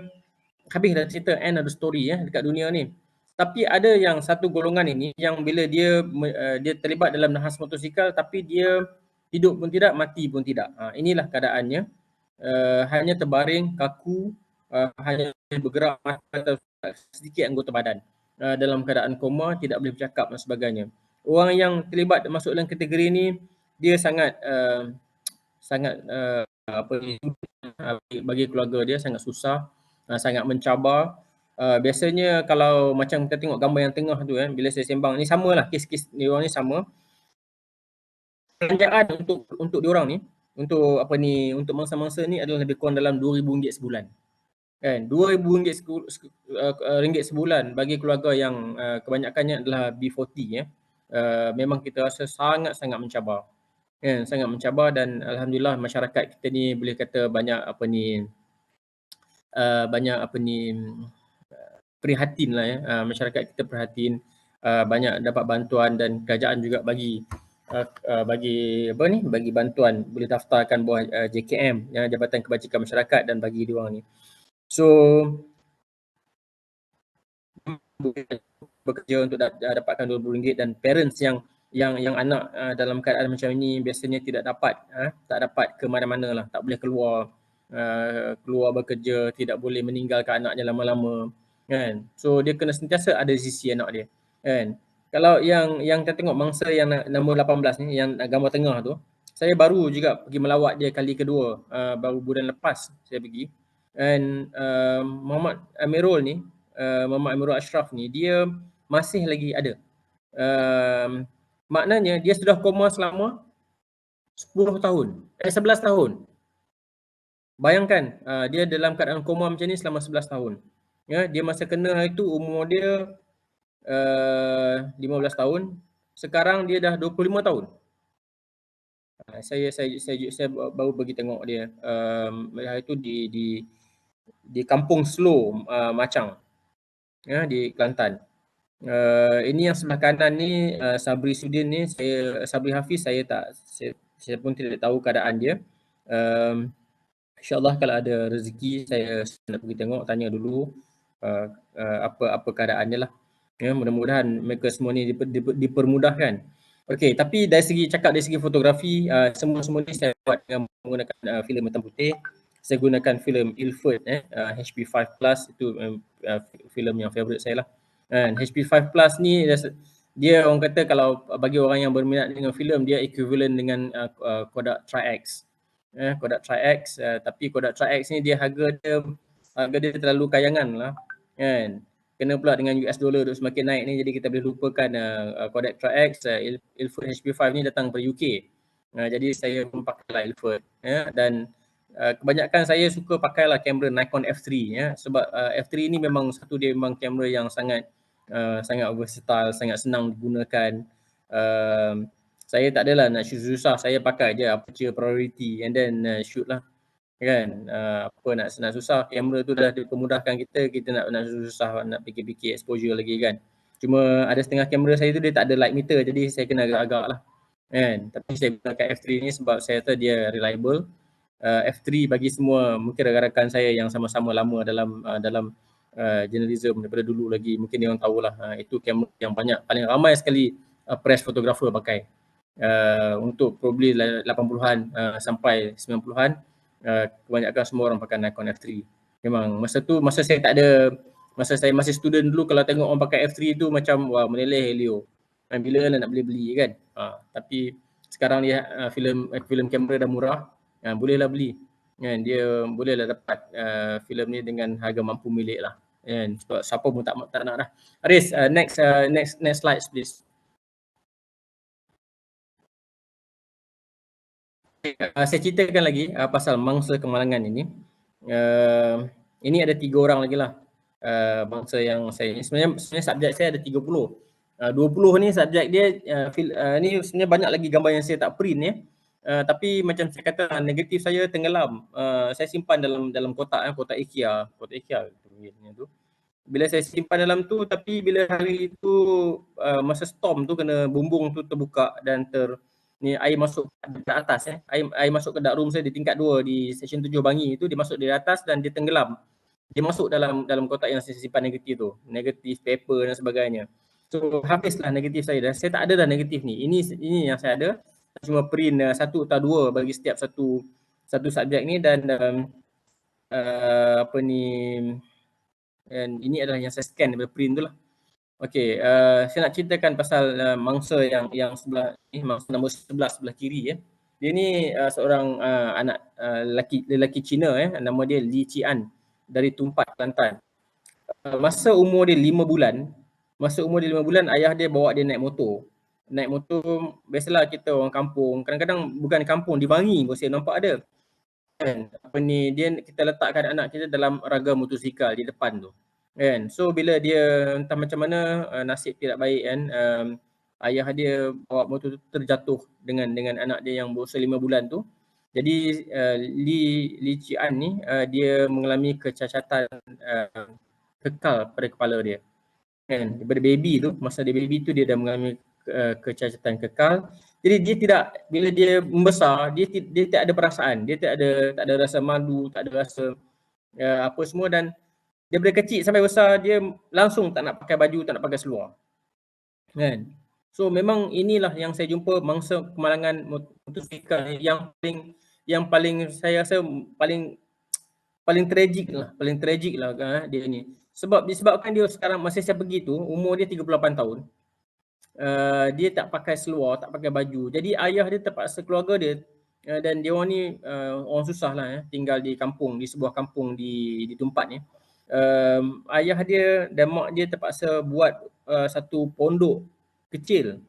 habis dah cerita, end of the story dekat dunia ni. Tapi ada yang satu golongan ini yang bila dia terlibat dalam nahas motosikal tapi dia hidup pun tidak, mati pun tidak. Inilah keadaannya. Hanya terbaring, kaku, hanya bergerak atau sedikit anggota badan. Dalam keadaan koma, tidak boleh bercakap dan sebagainya. Orang yang terlibat masuk dalam kategori ni, dia sangat bagi keluarga dia sangat susah, sangat mencabar. Biasanya kalau macam kita tengok gambar yang tengah tu bila saya sembang ni, samalah kes-kes ni, orang ni sama. Belanjaan untuk diorang ni, untuk mangsa-mangsa ni adalah lebih kurang dalam RM2,000 sebulan. Kan, RM2,000 sebulan bagi keluarga yang kebanyakannya adalah B40 memang kita rasa sangat-sangat mencabar. Sangat mencabar, dan alhamdulillah masyarakat kita ni boleh kata banyak prihatin lah masyarakat kita prihatin, banyak dapat bantuan, dan kerajaan juga bagi bantuan, boleh daftarkan bawah JKM, Jabatan Kebajikan Masyarakat, dan bagi diorang ni. So bekerja untuk dapatkan RM20, dan parents yang anak dalam keadaan macam ini biasanya tak dapat ke mana-mana lah, tak boleh keluar bekerja, tidak boleh meninggalkan anaknya lama-lama, kan. So dia kena sentiasa ada di sisi anak dia, kan. Kalau yang kita tengok mangsa yang nombor 18 ni, yang gambar tengah tu, saya baru juga pergi melawat dia kali kedua, baru bulan lepas saya pergi. Dan Muhammad Amirul Ashraf ni, dia masih lagi ada. Maknanya dia sudah koma selama 11 tahun. Bayangkan, dia dalam keadaan koma macam ni selama 11 tahun. Dia masa kena hari tu umur dia 15 tahun. Sekarang dia dah 25 tahun. Saya baru pergi tengok dia. Hari tu di Kampung Slow, Macang, di Kelantan. Ini yang sebelah kanan ni Sabri Sudin ni, Sabri Hafiz, saya pun tidak tahu keadaan dia. InsyaAllah kalau ada rezeki saya nak pergi tengok, tanya dulu apa keadaan dia lah. Mudah-mudahan mereka semua ni dipermudahkan. Okey, tapi dari segi fotografi, semua ni saya buat dengan menggunakan filem hitam putih. Saya gunakan filem Ilford HP5 Plus, itu filem yang favourite saya lah. HP5 Plus ni dia orang kata, kalau bagi orang yang berminat dengan filem, dia equivalent dengan Kodak Tri-X. Kodak Tri-X, tapi Kodak Tri-X ni harga dia terlalu kayangan lah, kan. Kena pula dengan US dollar tu semakin naik ni, jadi kita boleh lupakan Kodak Tri-X. Ilford HP5 ni datang dari UK. Jadi saya pun pakailah Ilford, dan kebanyakan saya suka pakailah kamera Nikon F3 sebab F3 ni memang kamera yang sangat versatile, sangat senang digunakan. Saya tak adalah nak shoot susah, saya pakai je aperture priority and then shoot lah, kan. Apa nak susah, kamera tu dah dipermudahkan kita nak susah nak fikir-fikir exposure lagi, kan. Cuma ada setengah kamera saya tu dia tak ada light meter, jadi saya kena agak-agak lah. kan. Tapi saya gunakan F3 ni sebab saya rasa dia reliable. F3 bagi semua mungkin rakan-rakan saya yang sama-sama lama dalam journalism daripada dulu lagi, mungkin dia orang tahulah, itu kamera yang paling ramai sekali press photographer pakai. Untuk probably 80-an sampai 90-an, kebanyakan semua orang pakai Nikon F3. Memang masa saya masih student dulu, kalau tengok orang pakai F3 tu macam wah meleleh Helio. Bila lah nak beli kan. Tapi sekarang ni filem kamera dah murah, bolehlah beli. Kan, dia bolehlah dapat filem ni dengan harga mampu milik lah. Kan, sebab siapa pun tak nak dah. Aris, next slides please. Saya ceritakan lagi pasal mangsa kemalangan ini. Ini ada 3 orang lagi lah bangsa yang saya ni. Sebenarnya subjek saya ada 30. 20 ni subjek dia, ni sebenarnya banyak lagi gambar yang saya tak print ya. Tapi macam saya kata, negatif saya tenggelam. Saya simpan dalam kotak IKEA tu. Bila saya simpan dalam tu, tapi bila hari tu masa storm tu, kena bumbung tu terbuka dan air masuk ke atas air masuk ke dark room saya di tingkat 2 di section 7 Bangi tu, dia masuk di atas dan dia tenggelam. Dia masuk dalam kotak yang saya simpan negatif tu, negatif paper dan sebagainya. So habislah negatif saya dah. Saya tak ada dah negatif ni. Ini yang saya ada. Saya cuma print 1 atau 2 bagi setiap satu subjek ni, dan dan ini adalah yang saya scan daripada print tu lah. Okey, saya nak ceritakan pasal mangsa yang sebelah ni, mangsa nombor 11 sebelah kiri ya. Dia ni seorang anak lelaki Cina nama dia Li Qian dari Tumpat, Kelantan. Masa umur dia 5 bulan, ayah dia bawa dia naik motor. Naik motor, biasalah kita orang kampung, kadang-kadang bukan kampung, di Bangi pun saya nampak ada. Kan, kita letakkan anak kita dalam ragam motosikal di depan tu. Kan, so bila dia entah macam mana nasib tidak baik kan, ayah dia bawa motor tu terjatuh dengan anak dia yang berusia 5 bulan tu. Jadi Li Qian ni dia mengalami kecacatan kekal pada kepala dia. Kan, daripada baby tu, masa dia baby tu dia dah mengalami kecacatan kekal. Jadi dia tidak, bila dia membesar, dia tak ada perasaan, dia tak ada rasa malu, tak ada rasa apa semua, dan dia dari kecil sampai besar dia langsung tak nak pakai baju, tak nak pakai seluar. Kan? So memang inilah yang saya jumpa mangsa kemalangan motosikal yang paling saya rasa paling tragik lah dia ni. Disebabkan dia sekarang masa saya pergi tu umur dia 38 tahun. Dia tak pakai seluar, tak pakai baju. Jadi ayah dia terpaksa, keluarga dia dan dia orang ni orang susah lah tinggal di kampung, di sebuah kampung di Tumpat ni. Ayah dia dan mak dia terpaksa buat satu pondok kecil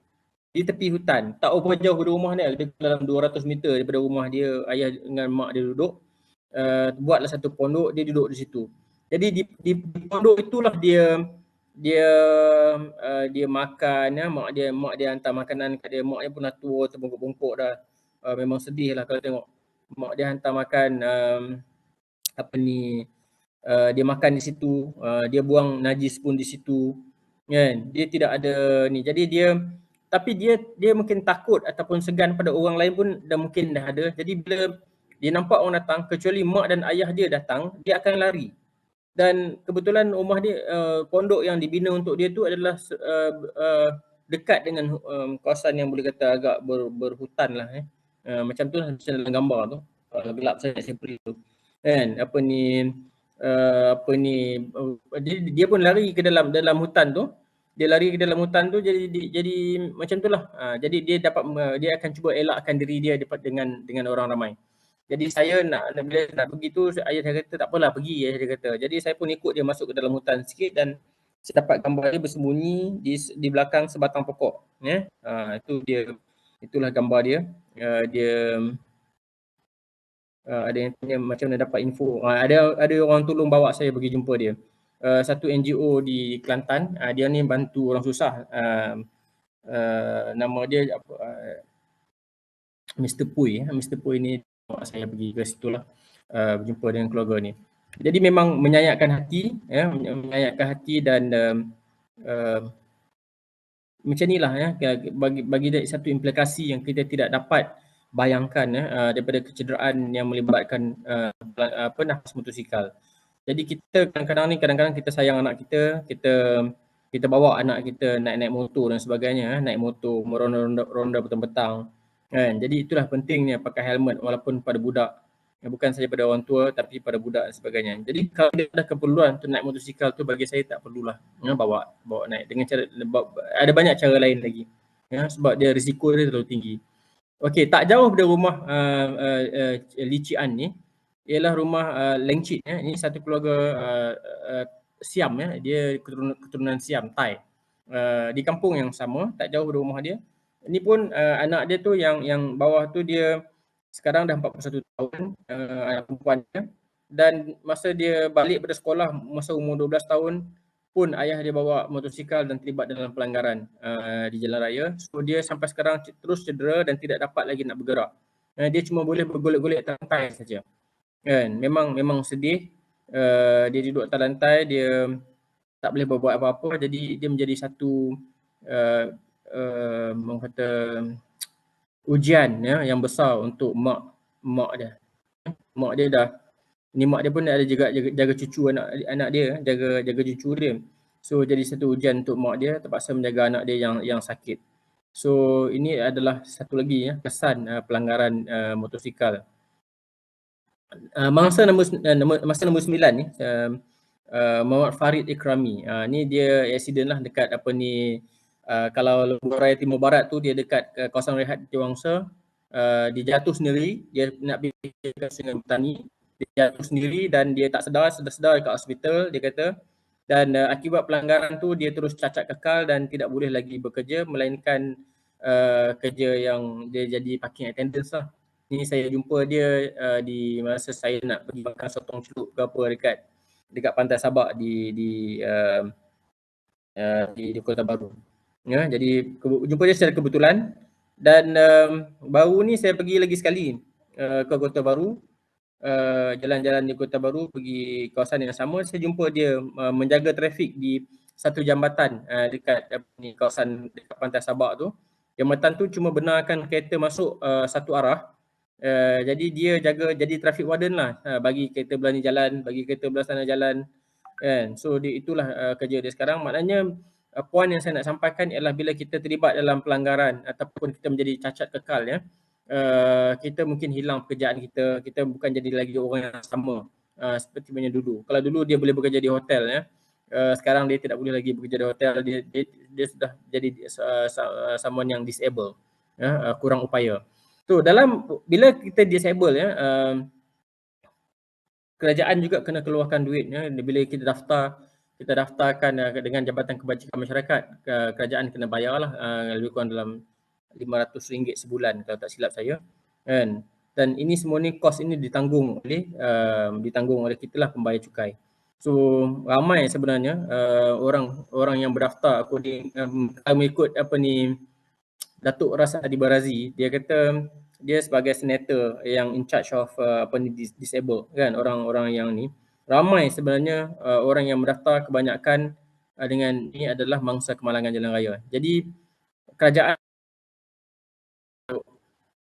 di tepi hutan. Tak berapa jauh dari rumah dia, lebih dalam 200 meter daripada rumah dia, ayah dengan mak dia duduk. Buatlah satu pondok, dia duduk di situ. Jadi di pondok itulah dia makan mak dia hantar makanan kat dia. Mak dia pun dah tua, terbongkok-bongkok dah. Memang sedih lah kalau tengok mak dia hantar makan dia makan di situ, dia buang najis pun di situ kan. Dia tidak ada ni. Jadi dia mungkin takut ataupun segan pada orang lain pun dah mungkin dah ada. Jadi bila dia nampak orang datang, kecuali mak dan ayah dia datang, dia akan lari. Dan kebetulan rumah dia, pondok yang dibina untuk dia tu adalah dekat dengan kawasan yang boleh kata agak berhutan lah macam tu lah, macam dalam gambar tu. Gelap sangat saya beri tu kan. Dia pun lari ke dalam hutan tu. Dia lari ke dalam hutan tu, jadi macam tu lah. Jadi dia akan cuba elakkan diri dia dengan orang ramai. Jadi saya bila nak pergi tu, ayah dia kata tak apalah pergi, ayah dia kata. Jadi saya pun ikut dia masuk ke dalam hutan sikit dan saya dapat gambar dia bersembunyi di belakang sebatang pokok. Itulah gambar dia. Dia ada yang tanya macam mana dapat info. Ada orang tolong bawa saya pergi jumpa dia. Satu NGO di Kelantan, dia ni bantu orang susah. Nama dia Mr. Pui. Mr. Pui ni bawa saya pergi ke situ lah, berjumpa dengan keluarga ni. Jadi memang menyayatkan hati dan macam inilah ya, bagi dia satu implikasi yang kita tidak dapat bayangkan daripada kecederaan yang melibatkan nafas motosikal. Jadi kita kadang-kadang kita sayang anak kita, kita bawa anak kita naik motor dan sebagainya, naik motor meronda petang-petang kan. Jadi itulah pentingnya pakai helmet walaupun pada budak, bukan saja pada orang tua tapi pada budak dan sebagainya. Jadi kalau dia ada keperluan untuk naik motosikal tu, bagi saya tak perlulah bawa naik dengan cara, ada banyak cara lain lagi sebab dia risiko dia terlalu tinggi. Okey, tak jauh dari rumah Lician ni ialah rumah Leng Chit Ini satu keluarga Siam dia keturunan Siam, Thai. Di kampung yang sama, tak jauh dari rumah dia. Ini pun anak dia tu yang bawah tu, dia sekarang dah 41 tahun, anak perempuannya, dan masa dia balik pada sekolah masa umur 12 tahun pun ayah dia bawa motosikal dan terlibat dalam pelanggaran di jalan raya. So dia sampai sekarang terus cedera dan tidak dapat lagi nak bergerak. Dia cuma boleh bergolek-golek atas lantai saja. Kan, memang sedih. Dia duduk atas lantai, dia tak boleh berbuat apa-apa, jadi dia menjadi satu orang kata ujian yang besar untuk mak dia. Mak dia dah, ni mak dia pun ada jaga cucu anak dia, jaga cucu dia. So jadi satu ujian untuk mak dia, terpaksa menjaga anak dia yang sakit. So ini adalah satu lagi kesan pelanggaran motosikal. Mangsa nombor 9 ni, Muhammad Farid Ikrami. Ni dia accident lah dekat kalau Lebuh Raya Timur Barat tu, dia dekat kawasan rehat Tiongsa. Dia jatuh sendiri, dia nak pergi ke Sungai Petani, dia jatuh sendiri dan dia tak sedar dekat hospital, dia kata. Dan akibat pelanggaran tu, dia terus cacat kekal dan tidak boleh lagi bekerja, melainkan kerja yang dia jadi parking attendance lah. Ni saya jumpa dia di masa saya nak pergi makan sotong celup ke apa dekat Pantai Sabak di Kota Baru. Jadi jumpa dia secara kebetulan, dan baru ni saya pergi lagi sekali ke Kota Baru, jalan-jalan di Kota Baru, pergi kawasan yang sama. Saya jumpa dia menjaga trafik di satu jambatan dekat kawasan dekat Pantai Sabak tu. Jambatan tu cuma benarkan kereta masuk satu arah. Jadi dia jadi traffic warden lah, bagi kereta belah ni jalan, bagi kereta belah sana jalan kan. So itulah kerja dia sekarang. Maknanya poin yang saya nak sampaikan ialah bila kita terlibat dalam pelanggaran ataupun kita menjadi cacat kekal kita mungkin hilang pekerjaan kita bukan jadi lagi orang yang sama seperti mana dulu. Kalau dulu dia boleh bekerja di hotel sekarang dia tidak boleh lagi bekerja di hotel, dia sudah jadi someone yang disable, kurang upaya. So bila kita disable kerajaan juga kena keluarkan duit bila kita daftarkan dengan Jabatan Kebajikan Masyarakat, kerajaan kena bayarlah lebih kurang dalam RM500 sebulan kalau tak silap saya kan. Dan ini semua ni kos ini ditanggung oleh kita lah, pembayar cukai. So ramai sebenarnya orang yang berdaftar mengikut Datuk Ras Adi Barazi. Dia kata dia sebagai senator yang in charge of disable kan, orang-orang yang ni. Ramai sebenarnya orang yang mendaftar, kebanyakan dengan ni adalah mangsa kemalangan jalan raya. Jadi kerajaan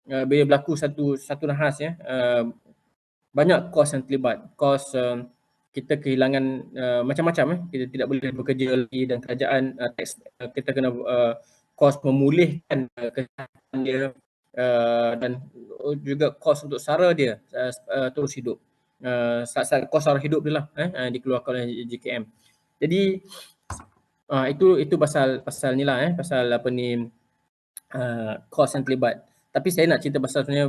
bila berlaku satu nahas banyak kos yang terlibat. Kos kita kehilangan macam-macam kita tidak boleh bekerja lagi, dan kerajaan tax kita kena kos memulihkan kesihatan dia dan juga kos untuk sara dia terus hidup. Kos sara hidup dia lah dikeluarkan oleh JKM. Jadi itu pasal ni lah pasal kos yang terlibat. Tapi saya nak cerita pasal sebenarnya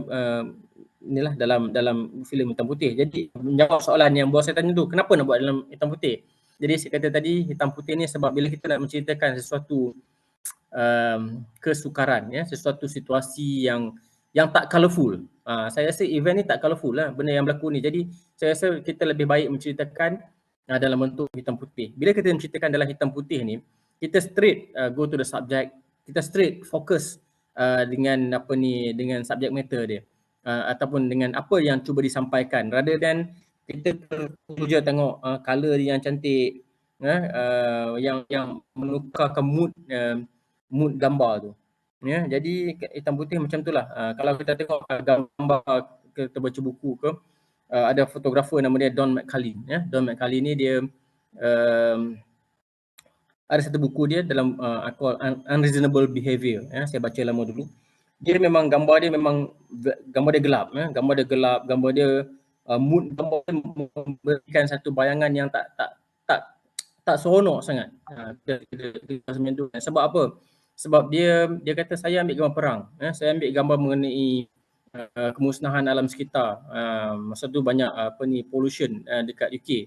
inilah dalam filem Hitam Putih. Jadi menjawab soalan yang bos saya tanya tu, kenapa nak buat dalam Hitam Putih? Jadi saya kata tadi, Hitam Putih ni sebab bila kita nak menceritakan sesuatu kesukaran sesuatu situasi yang tak colourful. Saya rasa event ni tak colourful lah, benda yang berlaku ni. Jadi saya rasa kita lebih baik menceritakan dalam bentuk hitam putih. Bila kita menceritakan dalam hitam putih ni, kita straight go to the subject, kita straight fokus dengan dengan subject matter dia, ataupun dengan apa yang cuba disampaikan, rather than kita je tengok color dia yang cantik, yang menukarkan mood mood gambar tu. Ya, jadi hitam putih macam itulah. Kalau kita tengok gambar, kita baca buku ke, ada fotografer nama dia Don McCulley. Ya. Don McCulley ni dia ada satu buku dia dalam Unreasonable Behavior. Ya. Saya baca lama dulu. Dia memang gambar dia gelap. Ya. Gambar dia gelap, gambar dia mood gambar dia memberikan satu bayangan yang tak seronok sangat. Macam tu. Sebab apa? Sebab dia kata saya ambil gambar perang. Saya ambil gambar mengenai kemusnahan alam sekitar. Masa tu banyak pollution dekat UK.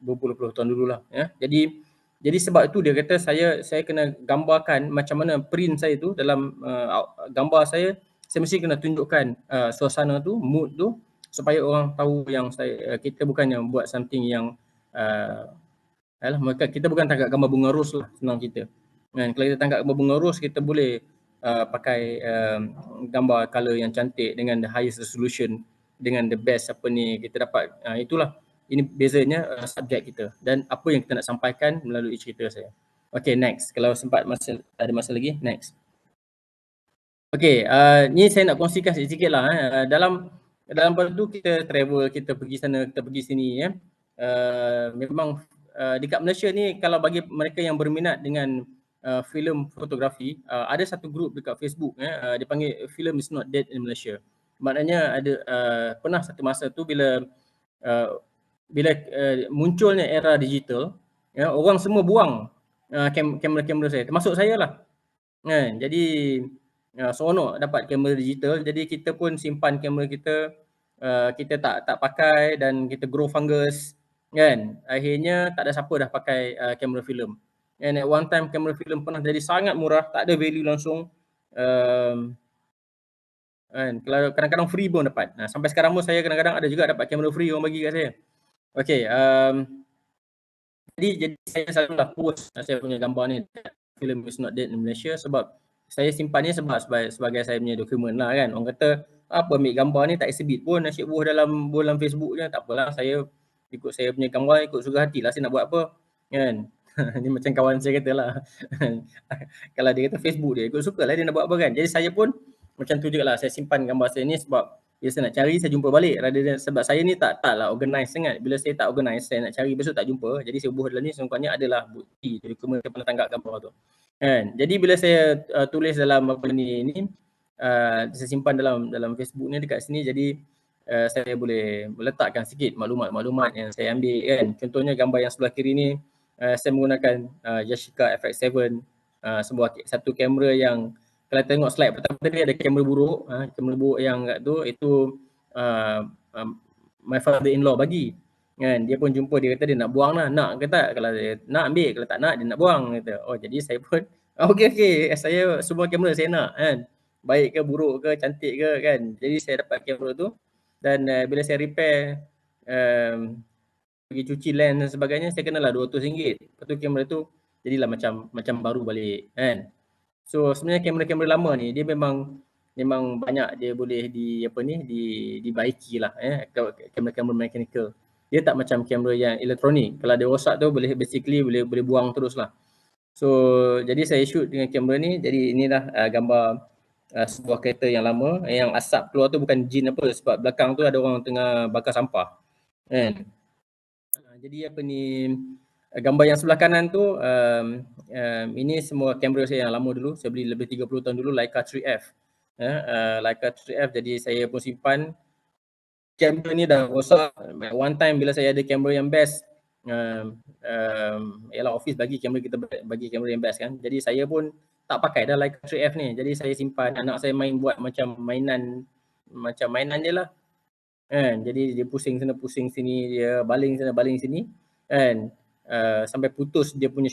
Berpuluh-puluh tahun dululah. Jadi sebab itu dia kata saya kena gambarkan macam mana print saya tu dalam gambar saya mesti kena tunjukkan suasana tu, mood tu, supaya orang tahu yang kita bukan yang buat something yang kita bukan tangkap gambar bunga ros lah, senang kita. Kan, kalau kita tangkap gambar bunga ros, kita boleh pakai gambar color yang cantik dengan the highest resolution, dengan the best kita dapat. Itulah, ini bezanya subjek kita dan apa yang kita nak sampaikan melalui cerita saya. Okay, next. Kalau sempat ada masa lagi, next. Okay, ni saya nak kongsikan sikit lah. Dalam tu kita travel, kita pergi sana, kita pergi sini. Memang dekat Malaysia ni, kalau bagi mereka yang berminat dengan filem fotografi, ada satu grup dekat Facebook, dia panggil Film is Not Dead in Malaysia. Maknanya ada pernah satu masa tu bila munculnya era digital, orang semua buang kamera-kamera saya, termasuk saya lah. Jadi seronok dapat kamera digital, jadi kita pun simpan kamera kita, kita tak pakai dan kita grow fungus kan. Akhirnya tak ada siapa dah pakai kamera filem. And at one time kamera filem pernah jadi sangat murah, tak ada value langsung. Kan, kadang-kadang free pun dapat. Sampai sekarang pun saya kadang-kadang ada juga dapat kamera free orang bagi kat saya. Okay, jadi saya selalulah post saya punya gambar ni, Film is Not Dead in Malaysia, sebab saya simpan ni sebagai saya punya dokumen lah kan. Orang kata apa ambil gambar ni tak exhibit pun, asyik buah dalam Facebook je, tak apalah, saya ikut saya punya gambar, ikut suka hati lah saya nak buat apa kan. Ni macam kawan saya kata lah. Kalau dia kata Facebook dia, ikut suka lah dia nak buat apa kan. Jadi saya pun macam tu juga lah, saya simpan gambar saya ni sebab bila saya nak cari, saya jumpa balik. Sebab saya ni taklah organize sangat. Bila saya tak organize, saya nak cari besok tak jumpa. Jadi saya bubuh dalam ni sungguhnya adalah bukti dokumen saya pernah tangkap gambar tu. Kan? Jadi bila saya tulis dalam apa ni saya simpan dalam Facebook ni dekat sini, jadi saya boleh meletakkan sikit maklumat-maklumat yang saya ambil kan. Contohnya gambar yang sebelah kiri ni, saya menggunakan Yashica FX7, satu kamera yang kalau tengok slide pertama tadi ada kamera buruk, yang kat tu itu my father-in-law bagi kan. Dia pun jumpa, dia kata dia nak buang lah, nak ke tak? Kalau dia nak ambil, kalau tak nak dia nak buang kata. Oh, jadi saya pun okey, saya semua kamera saya nak kan, baik ke buruk ke cantik ke kan. Jadi saya dapat kamera tu dan bila saya repair pergi cuci lens dan sebagainya, saya kenalah RM200. Lepas tu kamera tu jadilah macam baru balik kan. So sebenarnya kamera-kamera lama ni dia memang banyak dia boleh dibaiki lah, kamera-kamera mechanical. Dia tak macam kamera yang elektronik. Kalau dia rosak tu boleh buang terus lah. So jadi saya shoot dengan kamera ni. Jadi inilah gambar sebuah kereta yang lama, yang asap keluar tu bukan jin apa, sebab belakang tu ada orang tengah bakar sampah kan. Jadi gambar yang sebelah kanan tu ini semua kamera saya yang lama dulu. Saya beli lebih 30 tahun dulu, Leica 3F. Leica 3F, jadi saya pun simpan. Kamera ni dah rosak. One time bila saya ada kamera yang best, ialah office bagi kamera yang best kan. Jadi saya pun tak pakai dah Leica 3F ni. Jadi saya simpan, anak saya buat macam mainan je lah. Kan, jadi dia pusing sana pusing sini, dia baling sana baling sini kan, sampai putus dia punya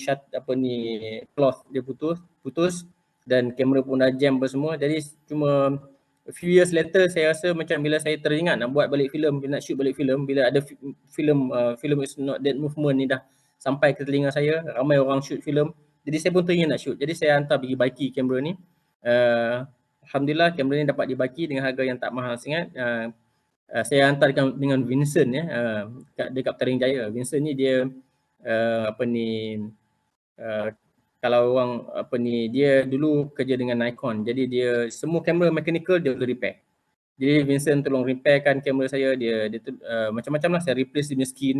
cloth dia putus dan kamera pun dah jam apa semua. Jadi cuma a few years later saya rasa macam bila saya teringat nak buat balik filem, nak shoot balik filem, bila ada Film is Not Dead movement ni dah sampai ke telinga saya, ramai orang shoot filem, jadi saya pun teringin nak shoot. Jadi saya hantar pergi baiki kamera ni. Alhamdulillah kamera ni dapat dibaiki dengan harga yang tak mahal sangat. Saya hantar dengan Vincent dekat Petaling Jaya. Vincent ni dia kalau orang apa ni, dia dulu kerja dengan Nikon, jadi dia semua kamera mechanical dia boleh repair. Jadi Vincent tolong repairkan kamera saya, dia macam-macam lah, saya replace dia punya skin,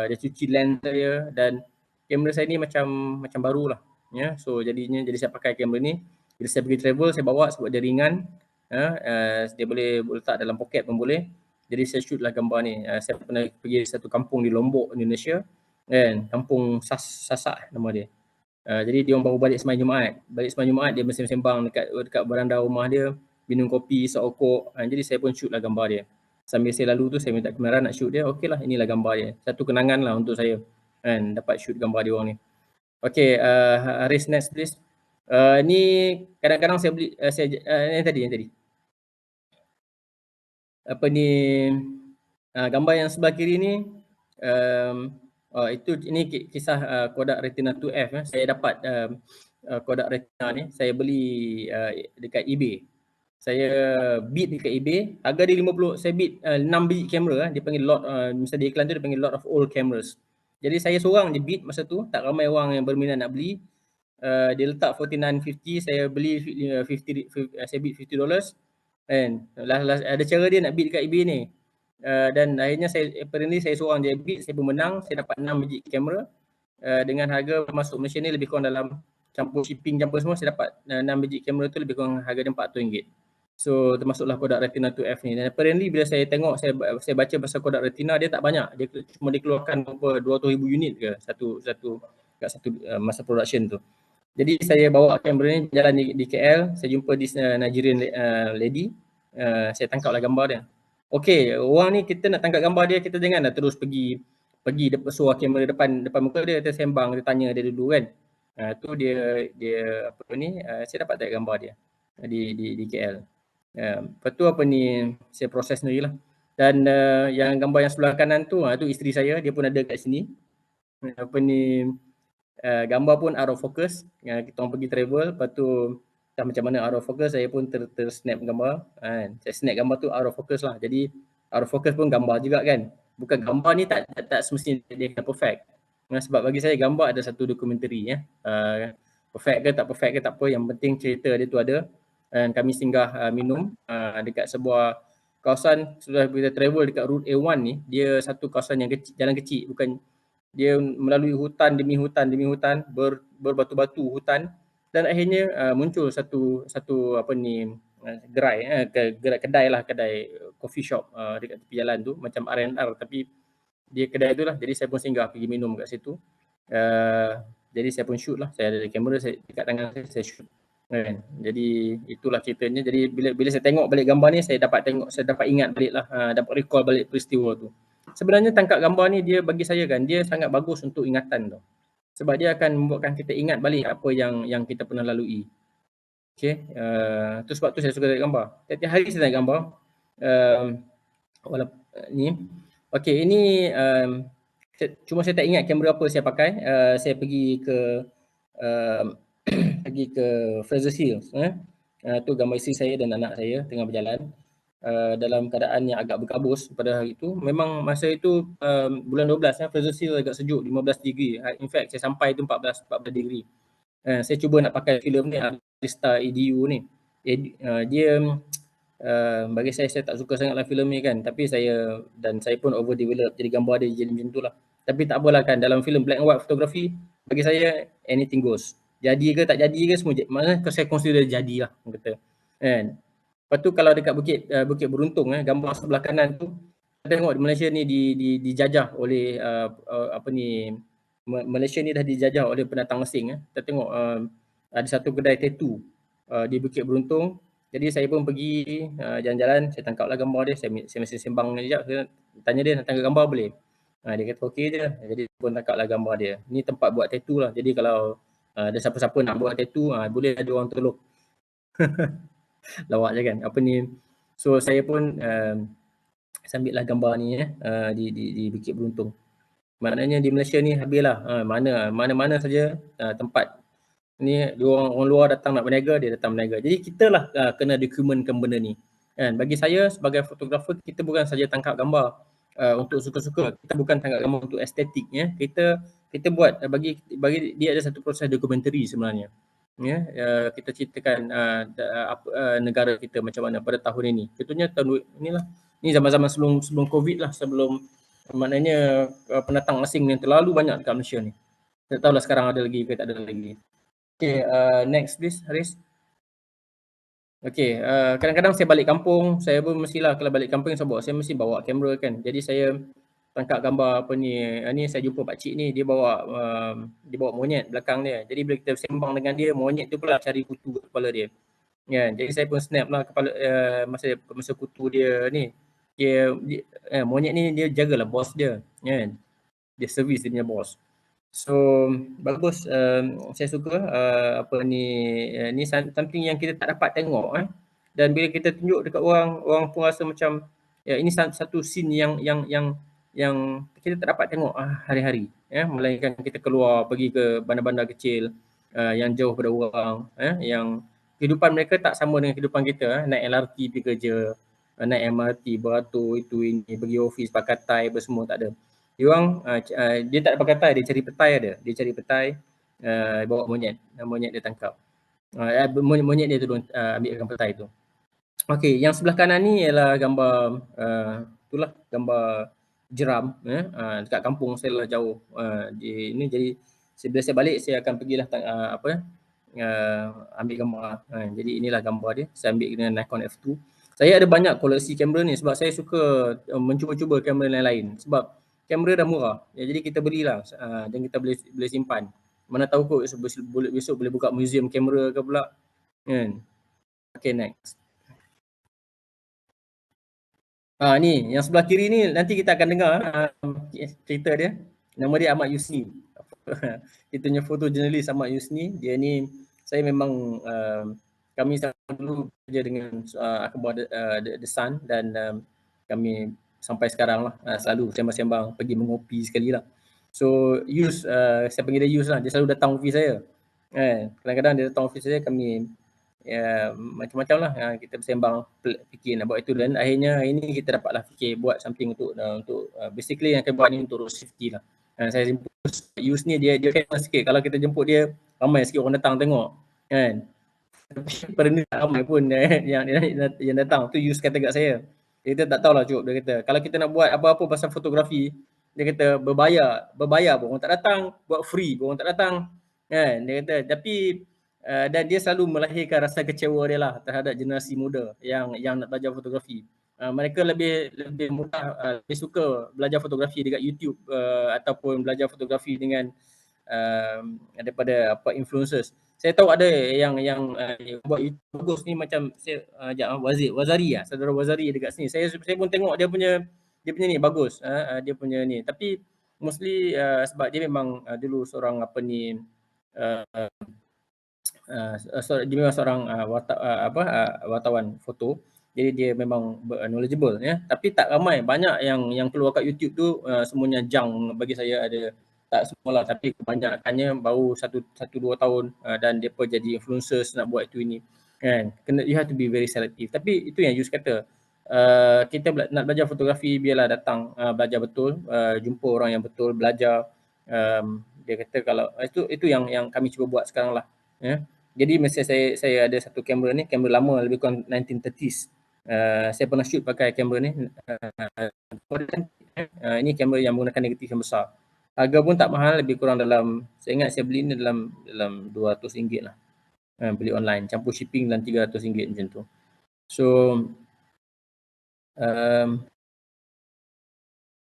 dia cuci lens saya, dan kamera saya ni macam baru lah, ya. So jadinya saya pakai kamera ni, bila saya pergi travel saya bawa sebab dia ringan, dia boleh letak dalam poket pun boleh. Jadi saya shoot lah gambar ni. Saya pernah pergi satu kampung di Lombok, Indonesia, kan, kampung Sasak nama dia. Jadi dia orang baru balik sembahyang Jumaat. Dia bersembang dekat beranda rumah dia, minum kopi, isap rokok. Jadi saya pun shoot lah gambar dia. Sambil saya lalu tu saya minta kamera nak shoot dia. Okey lah, inilah gambar dia. Satu kenangan lah untuk saya, kan, dapat shoot gambar dia orang ni. Okey, Haris next please. Ni kadang-kadang saya beli yang tadi. Apa ni, gambar yang sebelah kiri ni, ini kisah Kodak Retina 2F. Saya dapat Kodak Retina ni, saya beli dekat eBay. Saya bid dekat eBay, harga dia 50, saya bid 6 biji kamera, dia panggil lot, misalnya di iklan tu dia panggil lot of old cameras. Jadi saya seorang je bid masa tu, tak ramai orang yang berminat nak beli. Dia letak 49.50, saya beli 50, saya bid $50, kan. Ada cara dia nak bid dekat eBay ni. Dan akhirnya apparently saya seorang je bid, saya pun menang, saya dapat 6 biji kamera dengan harga masuk Malaysia ni lebih kurang dalam campur shipping, campur semua, saya dapat 6 biji kamera tu lebih kurang harga dia RM400. So termasuklah Kodak Retina 2F ni. Dan apparently bila saya tengok, saya baca pasal Kodak Retina, dia tak banyak, dia cuma dikeluarkan 200,000 unit ke satu masa production tu. Jadi saya bawa kamera ni jalan di KL, saya jumpa this Nigerian lady, saya tangkaplah gambar dia. Okey, orang ni kita nak tangkap gambar dia, kita janganlah terus pergi suruh kamera depan muka dia, kita sembang, kita tanya dia dulu, kan. Tu dia apa ni, saya dapat tengok gambar dia di KL. Lepas tu apa ni, saya proses sendirilah. Dan yang gambar yang sebelah kanan tu, tu isteri saya, dia pun ada kat sini. Apa ni, gambar pun out of focus. Kita orang pergi travel, lepas tu tak macam mana out of focus, saya pun snap gambar. Saya snap gambar tu out of focus lah. Jadi out of focus pun gambar juga, kan. Bukan gambar ni tak semestinya dia kena perfect. Sebab bagi saya gambar ada satu dokumentari, ya. Perfect ke tak apa, yang penting cerita dia tu ada. Dan kami singgah minum dekat sebuah kawasan, sudah kita travel dekat route A1 ni, dia satu kawasan yang kecil, jalan kecil, bukan, dia melalui hutan demi hutan, berbatu-batu hutan, dan akhirnya muncul satu apa ni, gerai coffee shop dekat tepi jalan tu, macam R&R tapi dia kedai tu lah. Jadi saya pun singgah pergi minum kat situ. Jadi saya pun shoot lah, saya ada kamera dekat tangan saya shoot, kan. Jadi itulah ceritanya. Jadi bila saya tengok balik gambar ni, saya dapat ingat balik lah, dapat recall balik peristiwa tu. Sebenarnya tangkap gambar ni, dia bagi saya, kan, dia sangat bagus untuk ingatan tu. Sebab dia akan membuatkan kita ingat balik apa yang kita pernah lalui. Okay, tu sebab tu saya suka tengok gambar. Tiap-tiap hari saya tengok gambar. Ni. Okay, ini cuma saya tak ingat kamera apa saya pakai. Saya pergi ke Fraser Hills. Tu gambar isteri saya dan anak saya tengah berjalan dalam keadaan yang agak berkabus pada hari itu. Memang masa itu bulan 12, Fraser Hills agak sejuk, 15 degree. In fact, saya sampai tu 14 degree. Saya cuba nak pakai filem ni, Arista EDU ni. Dia bagi saya tak suka sangatlah filem ni, kan. Tapi saya pun overdevelop, jadi gambar dia jadi macam tu lah. Tapi tak apalah, kan, dalam filem black and white photography, bagi saya anything goes. Jadi ke tak jadi ke semua, mana saya consider jadilah, kata, kan. Lepas tu kalau dekat Bukit Beruntung, gambar sebelah kanan tu, kita tengok Malaysia ni dijajah oleh apa ni, Malaysia ni dah dijajah oleh pendatang asing. Kita tengok ada satu kedai tattoo di Bukit Beruntung. Jadi saya pun pergi jalan-jalan, saya tangkaplah gambar dia, saya masih sembang sekejap, saya tanya dia nak tangkap gambar boleh. Dia kata okey je. Jadi pun tangkaplah gambar dia. Ni tempat buat tattoo lah. Jadi kalau ada siapa-siapa nak buat tattoo, boleh ada orang tolong. Lawak je, kan. Apa ni. So saya pun saya ambil lah gambar ni di Bukit Beruntung. Maknanya di Malaysia ni habislah. Mana-mana saja tempat ni, orang luar datang nak berniaga, dia datang berniaga. Jadi kita lah kena dokumentkan benda ni. Kan? Bagi saya sebagai fotografer, kita bukan saja tangkap gambar untuk suka-suka. Kita bukan tangkap gambar untuk estetik. Kita kita buat bagi dia ada satu proses dokumentari sebenarnya. Ya, kita ceritakan negara kita macam mana pada tahun ini. Contohnya tahun inilah, ni zaman-zaman sebelum Covid lah, sebelum maknanya pendatang asing yang terlalu banyak dekat Malaysia ni. Tak tahulah sekarang ada lagi ke tak ada lagi. Okay, next please Haris. Okay, kadang-kadang saya balik kampung, saya pun mestilah kalau balik kampung saya mesti bawa kamera kan. Jadi saya tangkap gambar apa ni saya jumpa pakcik ni, dia bawa monyet belakang dia. Jadi bila kita sembang dengan dia, monyet tu pula cari kutu kat kepala dia. Ya, jadi saya pun snap lah kepala masa kutu dia ni. Monyet ni dia jagalah bos dia, kan. Dia servis dia punya bos. So bagus, saya suka ni something yang kita tak dapat tengok dan bila kita tunjuk dekat orang pun rasa macam ya ini satu scene yang kita tak dapat tengok hari-hari ya, melainkan kita keluar pergi ke bandar-bandar kecil yang jauh pada orang yang kehidupan mereka tak sama dengan kehidupan kita, naik LRT pergi kerja, naik MRT beratur itu ini, pergi office pakai tie apa semua tak ada. Dia orang dia tak ada pakai tie, dia cari petai ada. Dia cari petai, bawa monyet. Monyet dia tangkap. Monyet dia turun ambilkan petai tu. Okey, yang sebelah kanan ni ialah gambar itulah gambar jeram dekat kampung saya lah jauh. Ini jadi bila saya balik saya akan pergilah ambil gambar. Jadi inilah gambar dia. Saya ambil dengan Nikon F2. Saya ada banyak koleksi kamera ni sebab saya suka mencuba-cuba kamera lain-lain sebab kamera dah murah. Ya, jadi kita belilah dan kita boleh simpan. Mana tahu kot besok boleh buka museum kamera ke pula. Kan? Okay, next. Ni yang sebelah kiri ni nanti kita akan dengar cerita dia. Nama dia Ahmad Yusni. Kita punya fotojurnalis Ahmad Yusni. Dia ni saya memang kami dulu kerja dengan akhbar The Sun dan kami sampai sekarang lah selalu sembang-sembang pergi mengopi sekali lah. So Yus, saya panggil dia Yus lah, dia selalu datang office saya. Kadang-kadang dia datang office saya, kami macam-macam lah kita bersembang fikir nak buat itu dan akhirnya hari ni kita dapatlah fikir buat something untuk basically yang kita buat ni untuk road safety lah. Saya jemput Yus ni dia famous sikit, kalau kita jemput dia ramai sikit orang datang tengok kan. Tapi pada ni tak ramai pun yang datang tu. Yus kata kat saya, kita tak tahulah Cuk, dia kata kalau kita nak buat apa-apa pasal fotografi, dia kata berbayar pun orang tak datang, buat free pun orang tak datang kan. Dia kata tapi dan dia selalu melahirkan rasa kecewa dia lah terhadap generasi muda yang nak belajar fotografi. Mereka lebih mudah lebih suka belajar fotografi dekat YouTube ataupun belajar fotografi dengan daripada influencers. Saya tahu ada yang buat YouTube bagus ni macam Wazari saudara Wazari dekat sini. Saya pun tengok dia punya ni bagus. Dia punya ni, tapi mostly sebab dia memang dulu seorang dia memang seorang wartawan foto. Jadi dia memang knowledgeable ya. Tapi tak ramai, banyak yang keluar kat YouTube tu semuanya junk bagi saya. Ada tak semualah, tapi kebanyakannya baru 1-2 tahun dan depa jadi influencers nak buat itu ini kan. You have to be very selective. Tapi itu yang Yus kata, kita nak belajar fotografi biarlah datang belajar betul, jumpa orang yang betul, belajar. Dia kata kalau itu yang kami cuba buat sekarang lah ya. Jadi masa saya ada satu kamera ni, kamera lama lebih kurang 1930s. Saya pernah shoot pakai kamera ni. Ini kamera yang menggunakan negatif yang besar. Harga pun tak mahal, lebih kurang dalam, saya ingat saya beli ni dalam RM200 lah. Beli online, campur shipping dalam RM300 macam tu. So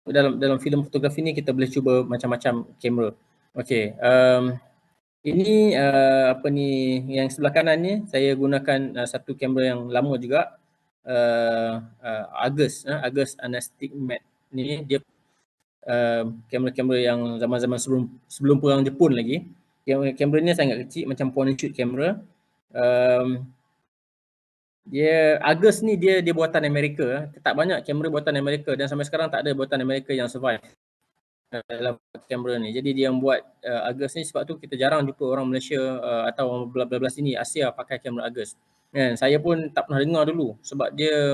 dalam filem fotografi ni kita boleh cuba macam-macam kamera. Okey, ini yang sebelah kanan ni saya gunakan satu kamera yang lama juga, Argus Anastic Matte. Ni dia kamera-kamera yang zaman-zaman sebelum perang Jepun lagi. Kamera ni sangat kecil macam point and shoot kamera. Dia Argus ni dia buatan Amerika. Tak banyak kamera buatan Amerika dan sampai sekarang tak ada buatan Amerika yang survive dalam kamera ni. Jadi dia yang buat Argus ni, sebab tu kita jarang jumpa orang Malaysia atau orang belah sini Asia pakai kamera Argus. Saya pun tak pernah dengar dulu sebab dia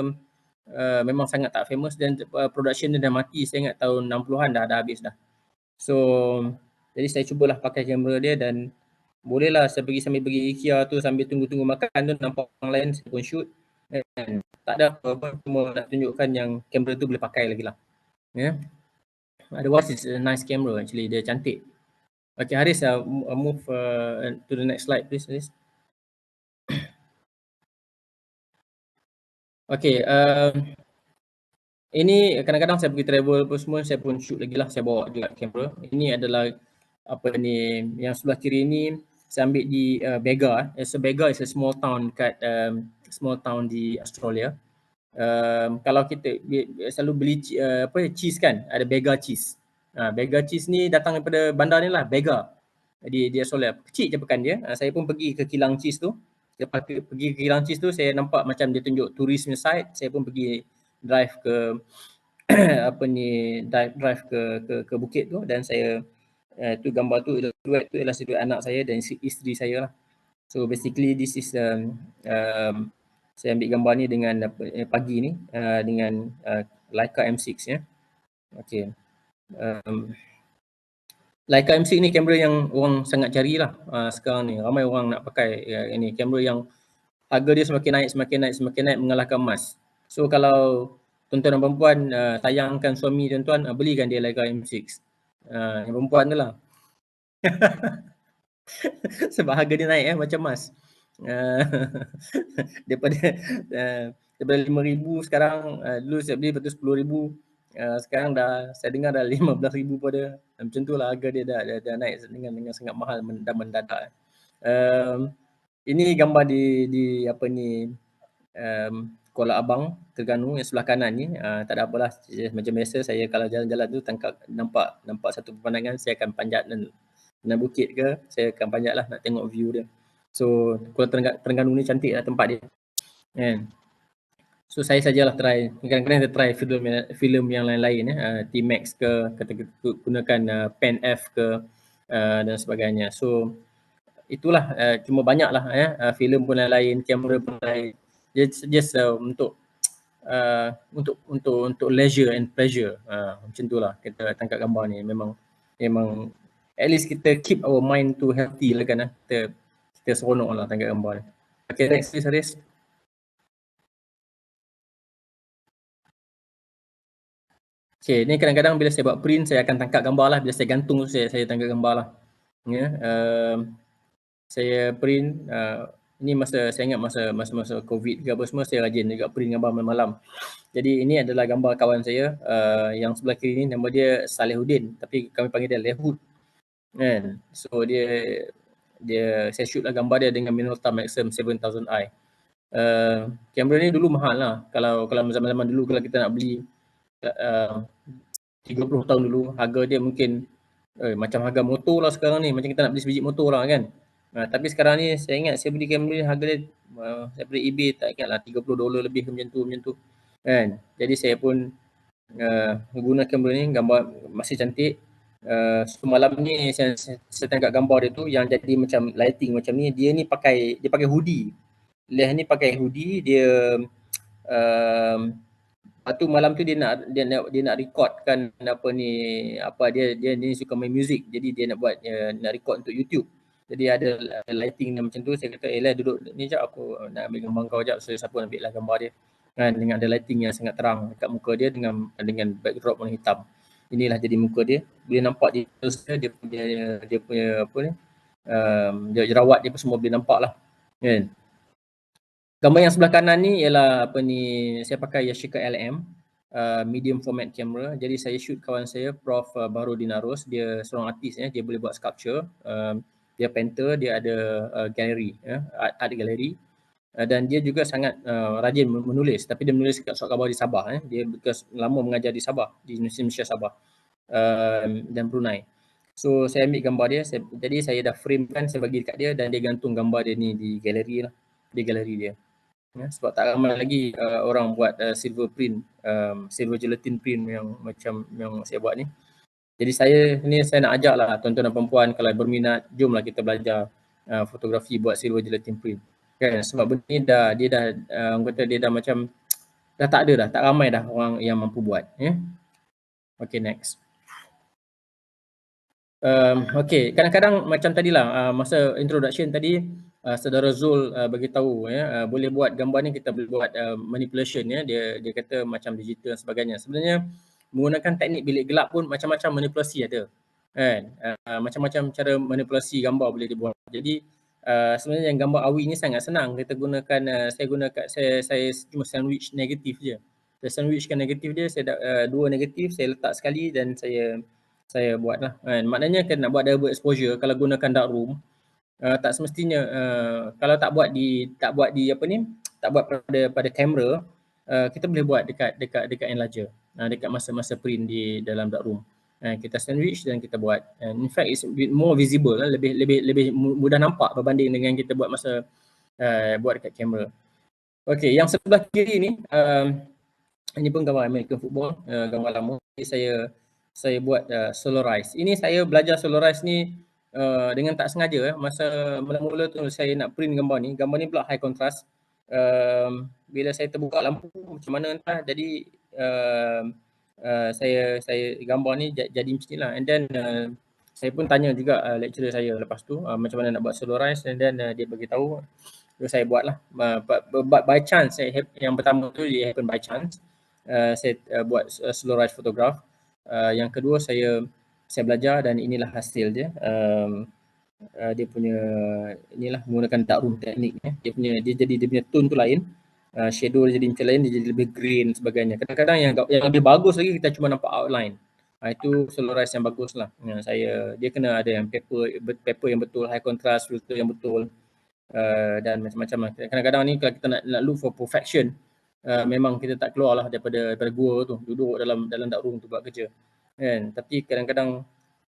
memang sangat tak famous dan production dia dah mati. Saya ingat tahun 60-an dah habis dah. So Jadi saya cubalah pakai kamera dia dan bolehlah saya pergi sambil pergi IKEA tu sambil tunggu-tunggu makan tu nampak orang lain saya pun shoot. Tak ada apa-apa, cuma nak tunjukkan yang kamera tu boleh pakai lagi lah. Otherwise it's a nice camera actually, dia cantik. Okay Haris, move to the next slide please Haris. Okay, ini kadang-kadang saya pergi travel apa semua, saya pun shoot lagi lah, saya bawa juga kamera. Ini adalah apa ni, yang sebelah kiri ni saya ambil di Bega. Bega is a small town kat small town di Australia. Kalau kita selalu beli cheese kan, ada Bega cheese. Bega cheese ni datang daripada bandar ni lah, Bega. Di Australia. Kecil je pekan dia. Saya pun pergi ke kilang cheese tu. Lepas pergi ke kilang cheese tu, saya nampak macam dia tunjuk turis punya site. Saya pun pergi drive ke drive ke bukit tu dan saya tu gambar tu duet tu ialah duet anak saya dan isteri saya lah. So basically this is saya ambil gambar ni dengan pagi ni dengan Leica M6 ya. Okay. Leica M6 ni kamera yang orang sangat carilah sekarang ni. Ramai orang nak pakai ini kamera yang harga dia semakin naik mengalahkan emas. So kalau tuan-tuan dan perempuan tayangkan suami tuan-tuan, belikan dia Leica M6. Yang perempuan tu lah. Sebab harga dia naik macam emas. Daripada 5,000 sekarang, dulu saya beli lepas tu 10,000. Sekarang saya dengar dah 15,000 pun ada. Macam tu lah harga dia dah naik dengan sangat mahal dan mendadak. Ini gambar di apa ni Kuala Abang, Terengganu yang sebelah kanan ni. Tak ada apalah, macam biasa saya kalau jalan-jalan tu nampak satu pemandangan, saya akan panjat dan bukit ke, saya akan panjat lah nak tengok view dia. So Kuala Terengganu ni cantik lah tempat dia. So saya sajalah try, kadang-kadang saya try filem yang lain-lain T-Max ke, kita gunakan Pen F ke dan sebagainya. So itulah cuma banyaklah filem pun lain, kamera pun lain. Just untuk leisure and pleasure. Macam itulah kita tangkap gambar ni. Memang at least kita keep our mind to healthy lah kan. Kita seronok lah tangkap gambar ni. Okay, next please Haris. Okay, ni kadang-kadang bila saya buat print, saya akan tangkap gambar lah. Bila saya gantung, saya tangkap gambar lah. Saya print, ini saya ingat masa COVID ke apa semua, saya rajin juga print gambar malam-malam. Jadi ini adalah gambar kawan saya yang sebelah kiri ni, nama dia Salihuddin, tapi kami panggil dia Lehud. Kan? So saya shoot lah gambar dia dengan Minolta Maxxum 7000i. Kamera ni dulu mahal lah. Kalau zaman-zaman dulu kalau kita nak beli 30 tahun dulu, harga dia mungkin macam harga motor lah sekarang ni. Macam kita nak beli sebiji motor lah kan. Tapi sekarang ni saya ingat saya beli kamera ni harga dia saya beli eBay tak ingat lah $30 lebih macam tu kan. Jadi saya pun guna kamera ni, gambar masih cantik. Semalam ni saya tangkap gambar dia tu yang jadi macam lighting macam ni. Dia pakai hoodie. Leh ni pakai hoodie, dia lepas tu malam tu dia nak recordkan dia ni suka main muzik, jadi dia nak buat nak record untuk YouTube. Jadi ada lighting macam tu. Saya kata duduk ni jap, aku nak ambil gambar kau jap. So siapa ambil lah gambar dia kan, dengan ada lighting yang sangat terang dekat muka dia dengan backdrop warna hitam. Inilah jadi muka dia. Boleh nampak dia punya apa ni jerawat dia pun semua boleh nampak lah kan. Gambar yang sebelah kanan ni ialah saya pakai Yashica LM medium format camera. Jadi saya shoot kawan saya Prof Baharudin Arus. Dia seorang artis dia boleh buat sculpture. Dia painter, dia ada galeri art gallery. Dan dia juga sangat rajin menulis, tapi dia menulis kat surat khabar di Sabah. Dia lama mengajar di Sabah, di Universiti Malaysia Sabah dan Brunei. So saya ambil gambar dia, jadi saya dah frame kan, saya bagi dekat dia dan dia gantung gambar dia ni di galeri lah, di galeri dia. Sebab tak ramai lagi orang buat silver gelatin print yang macam yang saya buat ni. Jadi saya nak ajak lah tuan-tuan dan perempuan, kalau berminat, jomlah kita belajar fotografi buat silver gelatin print. Kan? Sebab benda ni dia dah macam dah tak ada dah, tak ramai dah orang yang mampu buat. Okay, next. Okey, kadang-kadang macam tadilah masa introduction tadi Saudara Zul beritahu ya boleh buat gambar ni, kita boleh buat manipulation ya, dia kata macam digital dan sebagainya. Sebenarnya menggunakan teknik bilik gelap pun macam-macam manipulasi ada kan. Macam-macam cara manipulasi gambar boleh dibuat. Jadi sebenarnya yang gambar awi ni sangat senang. Kita gunakan saya cuma sandwich negatif je. Saya sandwichkan negatif dia, saya dua negatif saya letak sekali dan saya buatlah kan. Maknanya nak buat double exposure kalau gunakan darkroom tak semestinya kalau tak buat di apa ni, tak buat pada kamera, kita boleh buat dekat enlarger, dekat masa print di dalam darkroom. Kita sandwich dan kita buat. In fact it's a bit more visible lah, lebih mudah nampak berbanding dengan kita buat masa buat dekat kamera. Okey, yang sebelah kiri ni ini pun gambar American football, gambar lama. Saya buat solarize. Ini saya belajar solarize ni dengan tak sengaja masa mula-mula tu saya nak print gambar ni pula high contrast. Bila saya terbuka lampu macam mana entah, jadi saya gambar ni jadi macam inilah. And then saya pun tanya juga lecturer saya lepas tu macam mana nak buat solarize, and then dia bagi tahu. Terus saya buatlah by chance. Yang pertama tu dia happen by chance. Saya buat solarize photograph. Yang kedua saya belajar dan inilah hasil dia. Dia punya inilah menggunakan darkroom teknik dia punya tone tu lain. Shadow dia jadi macam lain, dia jadi lebih green sebagainya. Kadang-kadang yang lebih bagus lagi kita cuma nampak outline. Itu solarize yang bagus lah. Dia kena ada yang paper yang betul, high contrast, filter yang betul. Dan macam-macam lah. Kadang-kadang ni kalau kita nak look for perfection, memang kita tak keluar lah daripada gua tu, duduk dalam darkroom tu buat kerja kan. Tapi kadang-kadang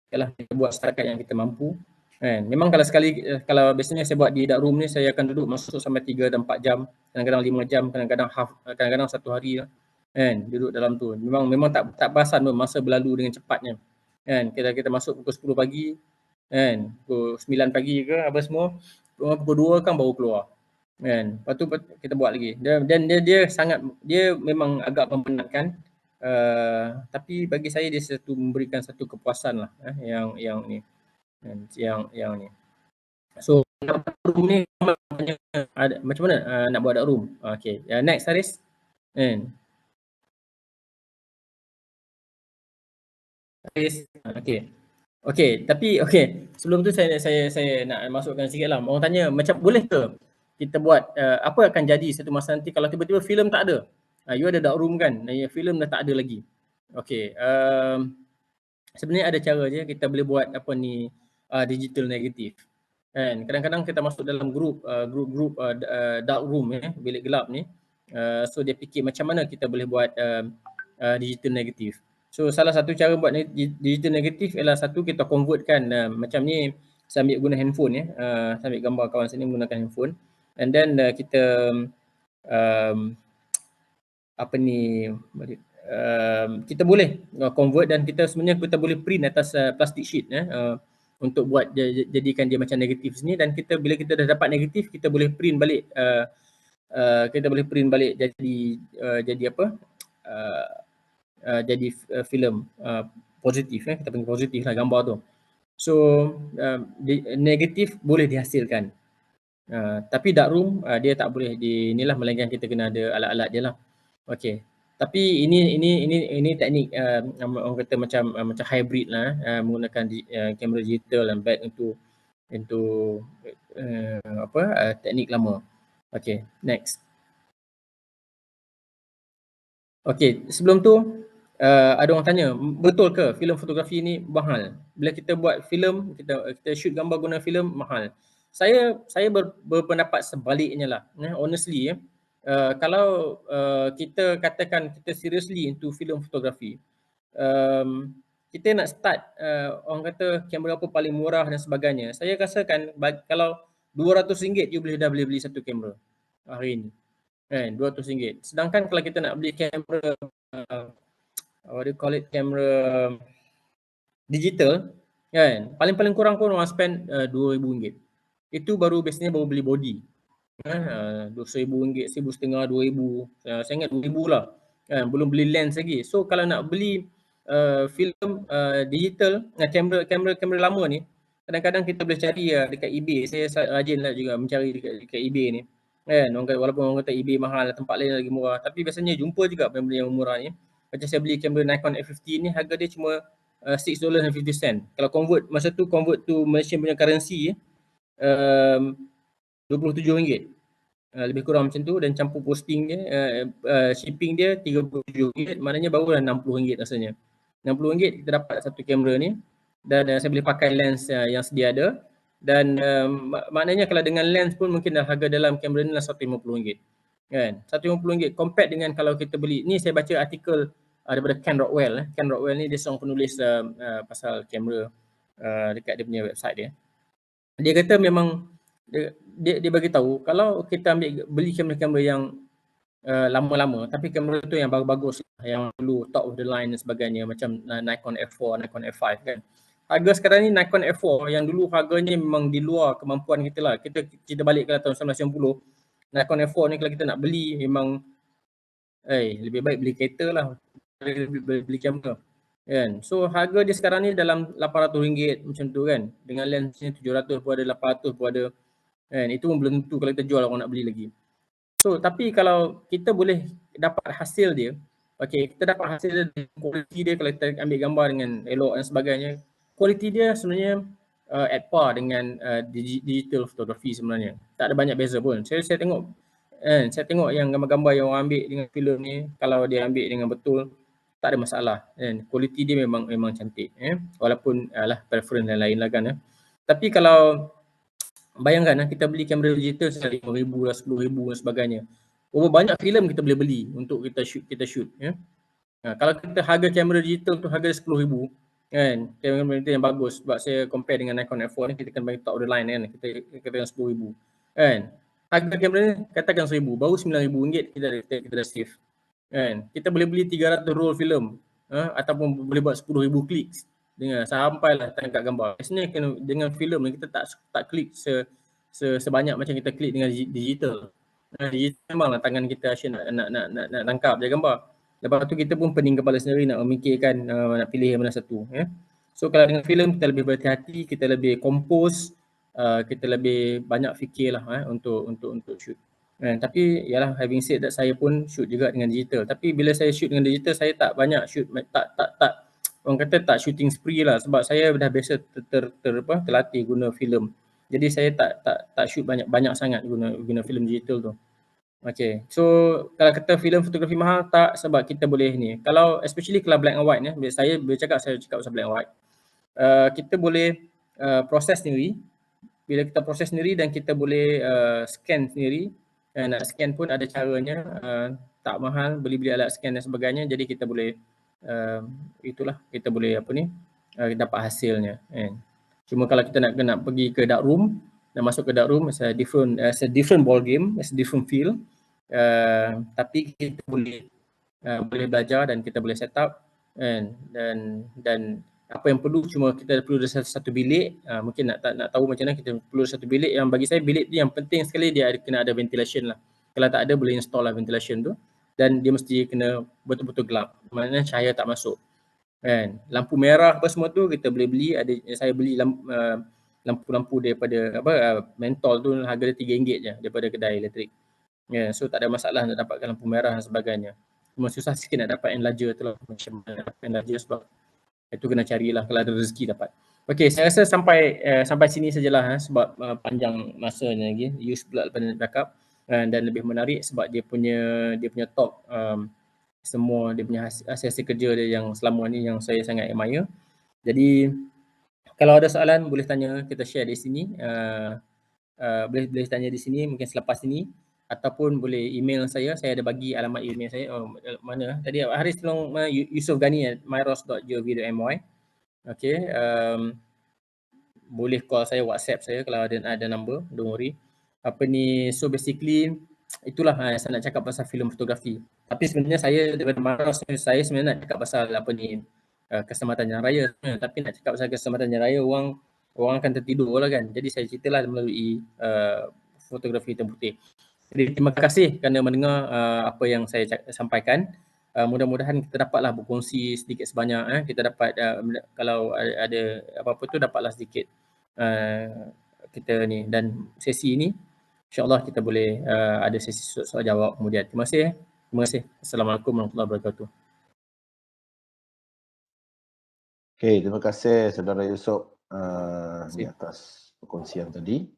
yalah, kita buat setakat yang kita mampu kan. Memang kalau biasanya saya buat di darkroom ni, saya akan duduk masuk sampai 3 dan 4 jam, kadang-kadang 5 jam, kadang-kadang 1 hari lah kan, duduk dalam tu. Memang tak perasan pun masa berlalu dengan cepatnya kan. Kita masuk pukul 10 pagi kan, pukul 9 pagi ke apa semua, pukul 2 kan baru keluar kan. Lepas tu kita buat lagi. Dan dia memang agak mempenatkan, tapi bagi saya dia memberikan satu kepuasan lah yang ni. Yang ni. So darkroom ni macam mana nak buat darkroom. Okay, next Haris kan. Haris, okay, tapi sebelum tu saya nak masukkan sikit lah. Orang tanya macam boleh ke kita buat apa akan jadi satu masa nanti kalau tiba-tiba filem tak ada. You ada darkroom kan, filem dah tak ada lagi. Okay, sebenarnya ada cara je kita boleh buat apa ni digital negatif kan. Kadang-kadang kita masuk dalam grup darkroom bilik gelap ni, so dia fikir macam mana kita boleh buat digital negatif. So salah satu cara buat digital negatif ialah satu, kita convertkan macam ni. Saya ambil guna handphone saya ambil gambar kawan sini menggunakan handphone, and then kita kita boleh convert, dan sebenarnya kita boleh print atas plastic sheet untuk buat jadikan dia macam negatif sini. Dan bila kita dah dapat negatif, kita boleh print balik jadi apa jadi filem positif kita panggil positif lah gambar tu. So negatif boleh dihasilkan, tapi darkroom dia tak boleh inilah, melainkan kita kena ada alat-alat dia lah. Okey, tapi ini teknik orang kata macam hybrid lah, menggunakan kamera digital dan back untuk teknik lama. Okey, next. Okey, sebelum tu ada orang tanya, betul ke filem fotografi ni mahal? Bila kita buat filem, kita shoot gambar guna filem, mahal. Saya berpendapat sebaliknya lah. Honestly kalau kita katakan kita seriously into filem fotografi, kita nak start orang kata kamera apa paling murah dan sebagainya. Saya rasakan kalau RM200 you dah boleh beli satu kamera hari ini kan, RM200. Sedangkan kalau kita nak beli kamera what do you call it, kamera digital kan, paling kurang pun orang spend RM2,000. Itu biasanya baru beli body RM2,000, RM1,500, RM2,000. Saya ingat RM2,000 lah kan, belum beli lens lagi. So kalau nak beli filem digital, kamera lama ni, kadang-kadang kita boleh cari dekat eBay. Saya rajinlah juga mencari dekat eBay ni. Kan, walaupun orang kata eBay mahal, tempat lain lagi murah, tapi biasanya jumpa juga benda yang murah ni. Macam saya beli kamera Nikon F50 ni, harga dia cuma $6.50. Kalau masa tu convert to Malaysian punya currency, RM27. Lebih kurang macam tu, dan campur posting dia, shipping dia RM37, maknanya barulah RM60 rasanya. RM60 kita dapat satu kamera ni, dan saya boleh pakai lens yang sedia ada, dan maknanya kalau dengan lens pun mungkin dah harga dalam kamera ni lah RM150. Kan, RM150 compare dengan kalau kita beli ni. Saya baca artikel daripada Ken Rockwell. Ken Rockwell ni dia seorang penulis pasal kamera dekat dia punya website dia. Dia kata memang dia bagi tahu kalau kita beli kamera-kamera yang lama-lama, tapi kamera tu yang bagus-bagus, yang dulu top of the line dan sebagainya, macam Nikon F4, Nikon F5 kan. Harga sekarang ni Nikon F4 yang dulu harganya memang di luar kemampuan kita lah. Kita balik ke tahun 1990, Nikon F4 ni kalau kita nak beli memang lebih baik beli kereta lah, beli kamera kan. So harga dia sekarang ni dalam RM800 macam tu kan, dengan lensnya 700 pun ada, 800 pun ada kan. Itu pun belum tentu kalau kita jual orang nak beli lagi. So tapi kalau kita boleh dapat hasil dia, kita dapat hasil dia, kualiti dia, kalau kita ambil gambar dengan elok dan sebagainya, kualiti dia sebenarnya at par dengan digital fotografi sebenarnya. Tak ada banyak beza pun. Saya tengok yang gambar-gambar yang orang ambil dengan filem ni, kalau dia ambil dengan betul, tak ada masalah kan. Kualiti dia memang cantik walaupun preference dan lain lah kan. Tapi kalau bayangkan kita beli kamera digital RM5,000 lah, RM10,000 dan sebagainya, berapa banyak filem kita boleh beli untuk kita shoot kalau kita harga kamera digital tu harga RM10,000 kan, kamera yang bagus. Sebab saya compare dengan Nikon F4 ni, kita kan bagi top of the line kan, kita katakan RM10,000 kan. Harga kamera ni katakan RM1,000, baru RM9,000 kita dah save kan. Kita boleh beli 300 roll filem ataupun boleh buat 10,000 klik sampailah tangkap gambar. Biasanya dengan filem ni kita tak klik sebanyak macam kita klik dengan digital. Digital memanglah tangan kita asyik nak tangkap je gambar. Lepas tu kita pun pening kepala sendiri nak memikirkan nak pilih yang mana satu. So kalau dengan filem kita lebih berhati-hati, kita lebih compose, kita lebih banyak fikirlah untuk shoot. Tapi yalah, having said that, saya pun shoot juga dengan digital. Tapi bila saya shoot dengan digital, saya tak banyak shoot, tak orang kata tak shooting spree lah, sebab saya dah biasa terlatih guna filem. Jadi saya tak shoot banyak sangat guna filem digital tu. Okay, so kalau kata filem fotografi mahal, tak, sebab kita boleh ni. Kalau especially kalau black and white ni, saya cakap pasal black and white. Kita boleh proses sendiri. Bila kita proses sendiri dan kita boleh scan sendiri, nak scan pun ada caranya, tak mahal, beli alat scan dan sebagainya. Jadi kita boleh kita boleh dapat hasilnya kan. Cuma kalau kita nak pergi ke dark room, nak masuk ke dark room, it's a different ball game, it's a different feel. Tapi kita boleh belajar dan kita boleh set up dan apa yang perlu, cuma kita perlu satu bilik. Mungkin nak tahu macam mana, kita perlu satu bilik. Yang bagi saya bilik ni yang penting sekali, dia kena ada ventilation lah. Kalau tak ada, boleh install lah ventilation tu, dan dia mesti kena betul-betul gelap, maknanya cahaya tak masuk kan. Lampu merah apa semua tu kita boleh beli. Saya beli lampu daripada mentol tu, harga dia RM3 je daripada kedai elektrik. So tak ada masalah nak dapatkan lampu merah dan sebagainya. Cuma susah sikit nak dapat enlarger tu lah, macam mana dapat enlarger, sebab itu kena carilah kalau ada rezeki dapat. Okey, saya rasa sampai sini sajalah sebab panjang masanya lagi. Use pula lepas nak cakap, dan lebih menarik sebab dia punya talk, semua dia punya hasil kerja dia yang selama ni yang saya sangat admire. Jadi kalau ada soalan boleh tanya, kita share di sini. Boleh tanya di sini mungkin selepas ini, ataupun boleh email saya ada bagi alamat email saya. Mana tadi Haris, tolong yusufghani@myros.gov.my. okey, boleh call saya, WhatsApp saya kalau ada number, don't worry. So basically itulah saya nak cakap pasal filem fotografi. Tapi sebenarnya saya daripada Myros, saya sebenarnya nak cakap pasal Keselamatan Jalan Raya. Tapi nak cakap pasal Keselamatan Jalan Raya, orang akan tertidur lah kan. Jadi saya ceritalah melalui fotografi hitam putih. Jadi terima kasih kerana mendengar apa yang saya sampaikan. mudah-mudahan kita dapatlah berkongsi sedikit sebanyak, kita dapat kalau ada apa-apa tu dapatlah sedikit kita ni, dan sesi ini insya-Allah kita boleh ada sesi soal jawab kemudian. Terima kasih. Terima kasih. Assalamualaikum warahmatullahi wabarakatuh. Okey, terima kasih Saudara Yusof di Terima kasih. atas perkongsian tadi.